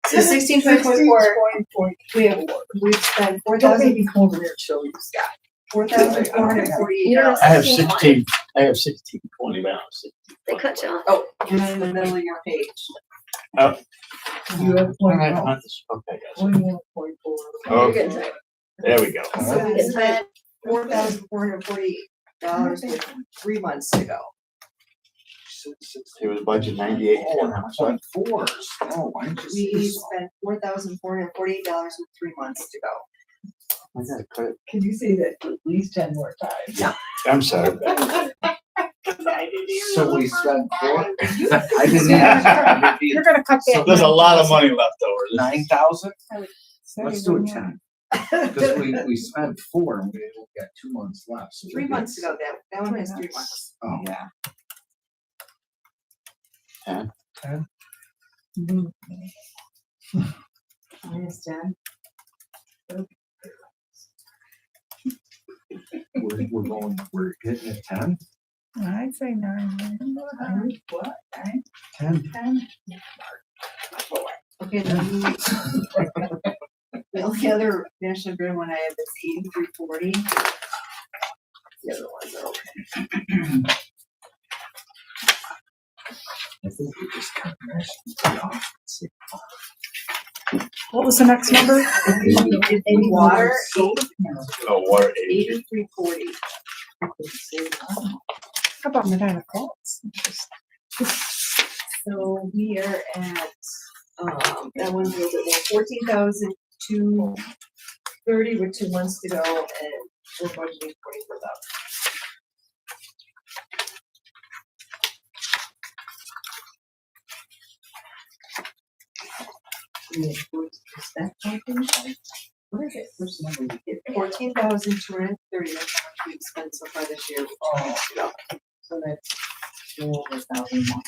So 1620.4. We've spent 4,000. Over there, show you, Scott. $4,448. I have 16, I have 1620 balance. They cut you off. Oh, and then in the middle of your page. Oh. You have Okay, guys. 21.4. You're getting tired. There we go. So we spent $4,448 with 3 months to go. It was budget 98. Like fours. Oh, I just. We spent $4,448 with 3 months to go. I gotta cut it. Can you say that at least 10 more times? Yeah. I'm sorry. So we spent 4. I didn't have. You're gonna cut that. There's a lot of money left over. 9,000? Say Let's do it yeah. 10. Because we spent 4 and we got 2 months left. So 3 we months to did- go. That one has 3 months. Oh, Yeah. 10. Minus 10. we're hitting at 10? I'd say 9. What? 10. 10. Okay, then the only other National Grid one I have is 8340. The other ones are okay. I think we just cut National off. What was the next number? And water, Oh, water 80. 8340. How about Medina Falls? So we are at, that one's a little bit more, 14,230 with 2 months to go, and we're budgeting 44,000. What is it? Which number we get? 14,230, that's how much we've spent so far this year. Oh, yeah. So that's 4,000 more.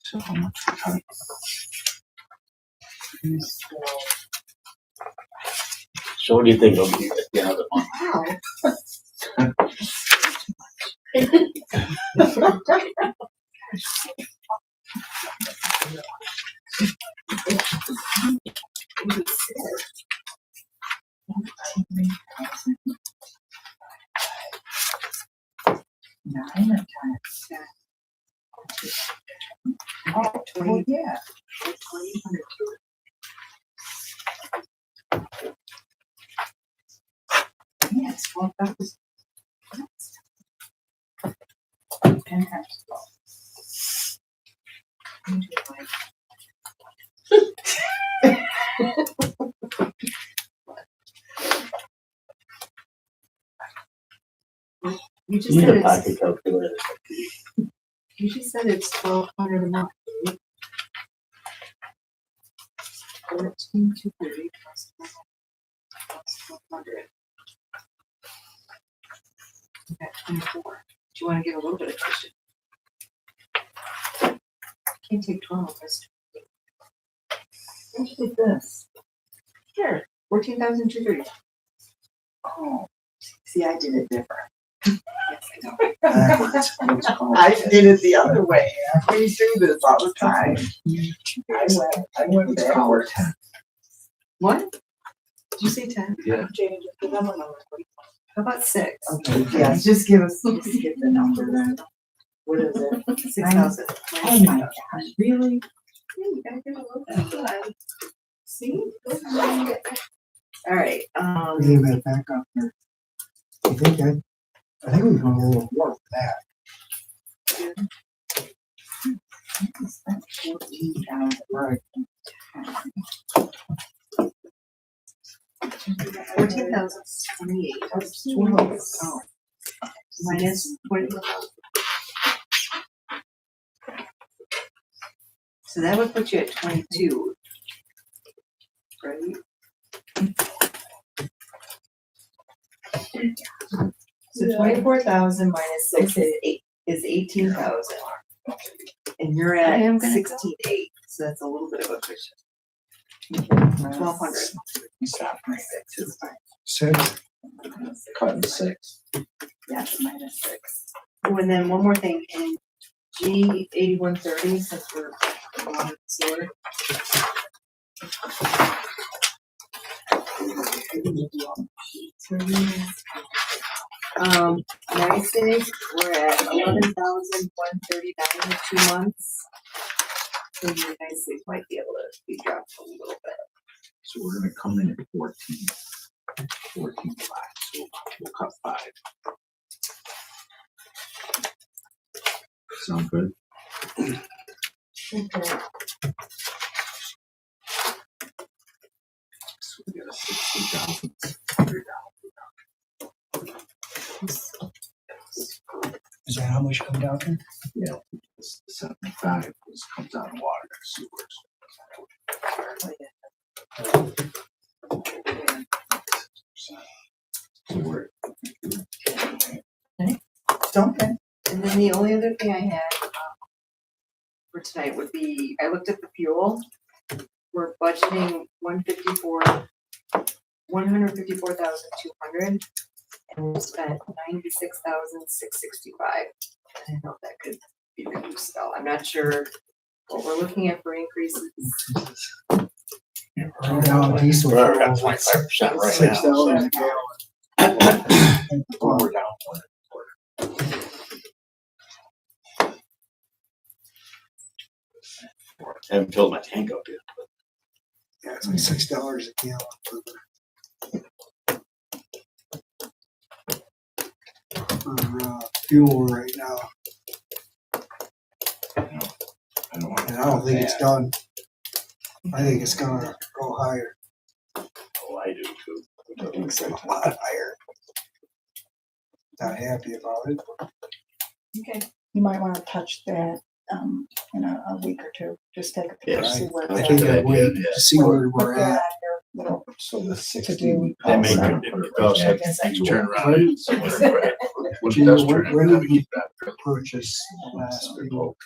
So how much we cut? So what do you think will be at the end of the month? Wow. Oh, yeah. Yes, well, that was. You just You need said a it's, pocket calculator. you just said it's 1,200 a month, right? 14,230 plus 1,200. Okay, 24. Do you wanna get a little bit of cushion? Can't take 12, that's. What did this? Here, 14,230. Oh, see, I did it different. Yes, I know. I did it the other way. We do this all the time. I went backward. What? Did you say 10? Yeah. Change the number. How about 6? Okay, yeah, just give the number then. What is it? 6,000. Oh my gosh, really? Yeah, you gotta give a little bit. See? All right, We need that back up there. I think we can go a little more for that. 14,000. Right. 14,028. That's 12. Oh. Minus 21. So that would put you at 22. Right? So 24,000 minus 6 is 18,000. And you're I am at gonna 16,800, so that's a little bit of a cushion. 1,200. Stop right there too. 6. Cutting 6. Yes, minus 6. Oh, and then one more thing, in G 8130, since we're on the sword. NYSEG, we're at 11,139 in 2 months. So your NYSEG might be able to be dropped a little bit. So we're gonna come in at 14. 14.5, so we'll cut 5. Sound good? Okay. So we got a 60,000. Is that how much come down to? Yeah, this 75 comes out of water and sewers. So we're. Okay. And then the only other thing I had for tonight would be, I looked at the fuel. We're budgeting 154,200, and we spent 96,665. I didn't know if that could be reduced though. I'm not sure what we're looking at for increases. Right now, diesel. We're at 25% right now. $6 a gallon. We're down 1.25. I haven't filled my tank up yet. Yeah, it's like $6 a gallon for fuel right now, I don't want and I don't think it's done. I think it's gonna go higher. Oh, I do too. I think it's a lot higher. Not happy about it. Okay. You might want to touch that in a week or two. Just take a peek and Yes. see where I it's think at. I'd wait to see where Put we're that at. on your little so the to 60. do. That may I'll be, put it because right have back. to turn around. When- and somewhere. Gina, when did we purchase the last fuel?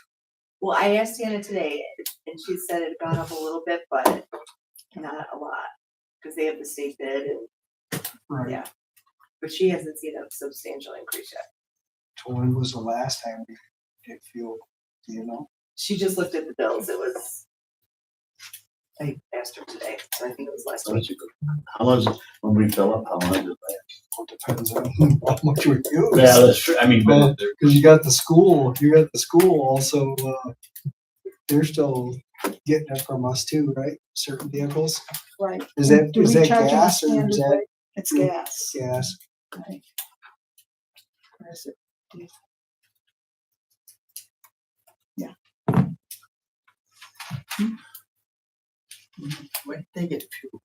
Well, I asked Anna today, and she said it had gone up a little bit, but not a lot, because they have the state bid, and Right. yeah. But she hasn't seen a substantial increase yet. So when was the last time we did fuel? Do you know? She just looked at the bills. It was, I asked her today, so I think it was last So week. that's a good- How long is it, when we fill up, how long is it? Well, it depends on how much we use. Yeah, that's true. I mean, Well, but there- Cause you got the school also, they're still getting it from us too, right? Certain vehicles. Right. Is that, Do is we that charge them a gas or standard is that rate? It's gas. gas? Right. Or is it diesel? Yeah. Where did they get fuel?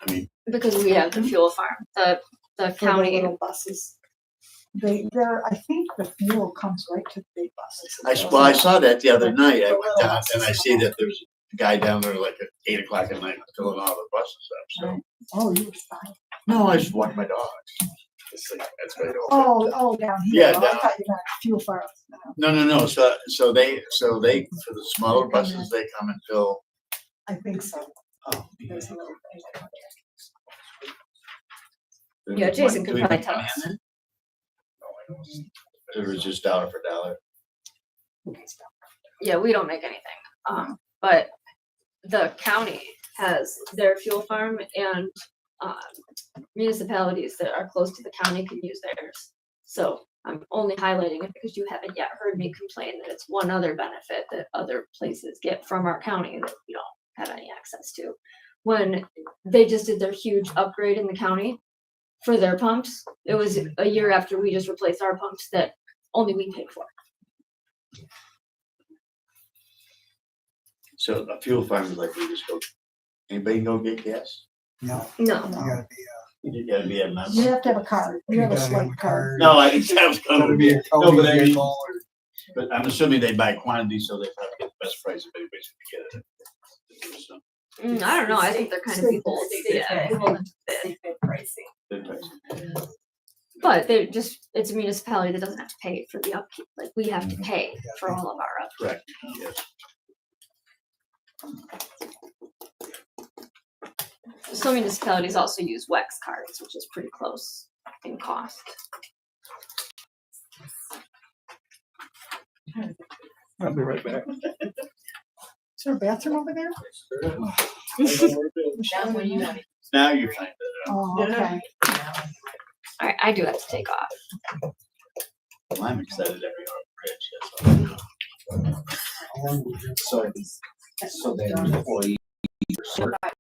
I mean, Because we have the fuel farm, the For the county. little buses. They're, I think the fuel comes right to the big buses. I saw that the other night. I went down and I see that there's a guy down there like at 8 o'clock at night filling all the buses up, so. Oh, you were fine. No, I just walk my dogs. It's like, that's right over. Oh, down here. Yeah, Oh, I down. thought you meant fuel farms. No, No. So they, for the smaller buses, they come and fill. I think so. Oh, There's a little bit. Yeah, Jason could Do we probably make tell money us. on that? It was just dollar for dollar. Yeah, we don't make anything. But the county has their fuel farm and, municipalities that are close to the county can use theirs. So I'm only highlighting it because you haven't yet heard me complain that it's one other benefit that other places get from our county that we don't have any access to. When they just did their huge upgrade in the county for their pumps, it was a year after we just replaced our pumps that only we paid for. So a fuel farm is like we just go, anybody go get gas? No, No. you gotta be You gotta be a member. You have to have a card. You have a swipe card. No, I was Gotta gonna be be, a no, Cody but I mean, vehicle or. but I'm assuming they buy quantity, so they probably get the best price if anybody's gonna get it. So, I don't know. I think they're kind of people. Yeah, people that bid. They fit pricing. good price. But they're just, it's a municipality that doesn't have to pay for the upkeep. Like we have to pay for all of our upkeep. Correct, yes. Some municipalities also use WEX cards, which is pretty close in cost. I'll be right back. Is there a bathroom over there? That's when you want. Now you find it. Oh, okay. All right, I do have to take off. Well, I'm excited every hour bridge, So, so then employee